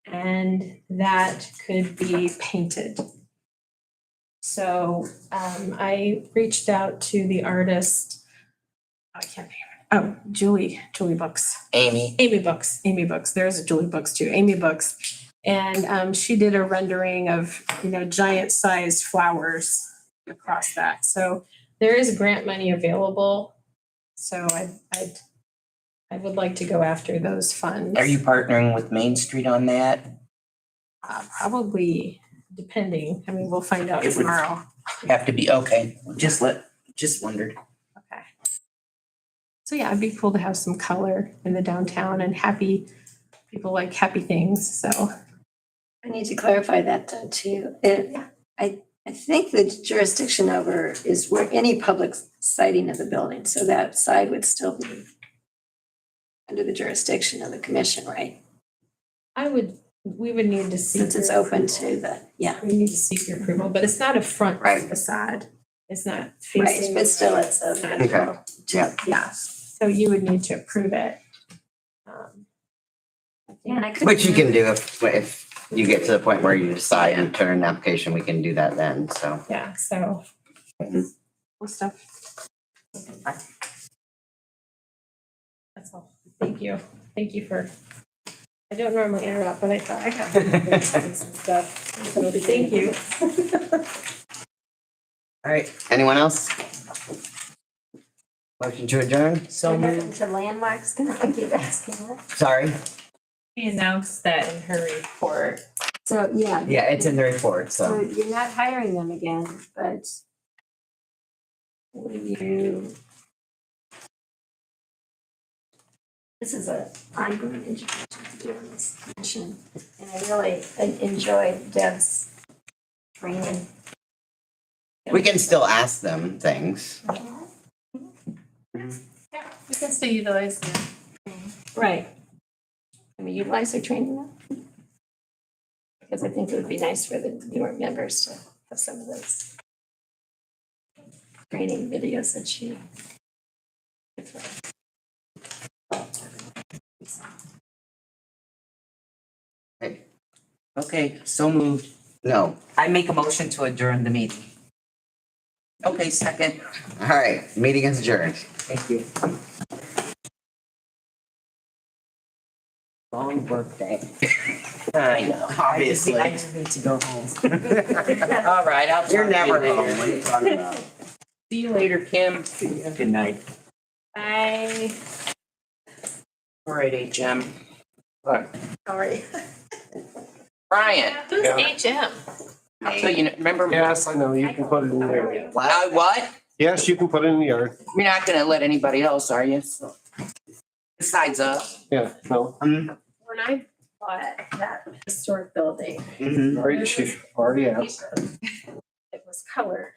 and that could be painted. So I reached out to the artist, I can't name her. Oh, Julie Books. Amy? Amy Books. There's a Julie Books too, Amy Books. And she did a rendering of, giant sized flowers across that. So there is grant money available. So I would like to go after those funds. Are you partnering with Main Street on that? Probably depending. I mean, we'll find out It would- tomorrow. Have to be, okay, just wondered. Okay. So yeah, it'd be cool to have some color in the downtown and people like happy things, so. I need to clarify that though too. I think the jurisdiction over is where any public sighting of the building, so that side would still be under the jurisdiction of the commission, right? We would need to see. Since it's open to the, We need to seek your approval, but it's not a front Right. facade. It's not right, facing. but still it's a. Okay. Yeah. Yeah, so you would need to approve it. Yeah, and I couldn't Which you can remember- do if you get to the point where you decide and turn an application, we can do that then, so. Yeah, so. Cool stuff. That's all. Thank you. Thank you for, I don't normally interrupt, but I thought I got some stuff. So thank you. All right, Anyone else? Motion to adjourn? so What moved. happened to landmarks? Can I keep asking that? Sorry. She announced that in her report. So, yeah. Yeah, it's in the report, So so. you're not hiring them again, but will you? This is an ongoing education to do in this commission, and I really enjoyed Deb's training. We can still ask them things. Yeah, we can still utilize them. Right. I mean, utilize their training though? Because I think it would be nice for the newer members to have some of those training videos that she. Okay, so moved. No. I make a motion to adjourn the meeting. Okay, second. All right, meeting is adjourned. Thank you. Long work day. I know. Obviously. I just need to go home. All right, I'll. You're talk to you never later. home. What are you talking about? See you later, Kim. Good night. Bye. All right, HM. Sorry. Brian, Who's Yeah. HM? so you remember? Yes, I know, you can put it in there. What? Yes, you can put it in the yard. You're not gonna let anybody else, are you? Besides us? Yeah, no, When I bought that historic building, Mhm. already, she already asked. it was colored.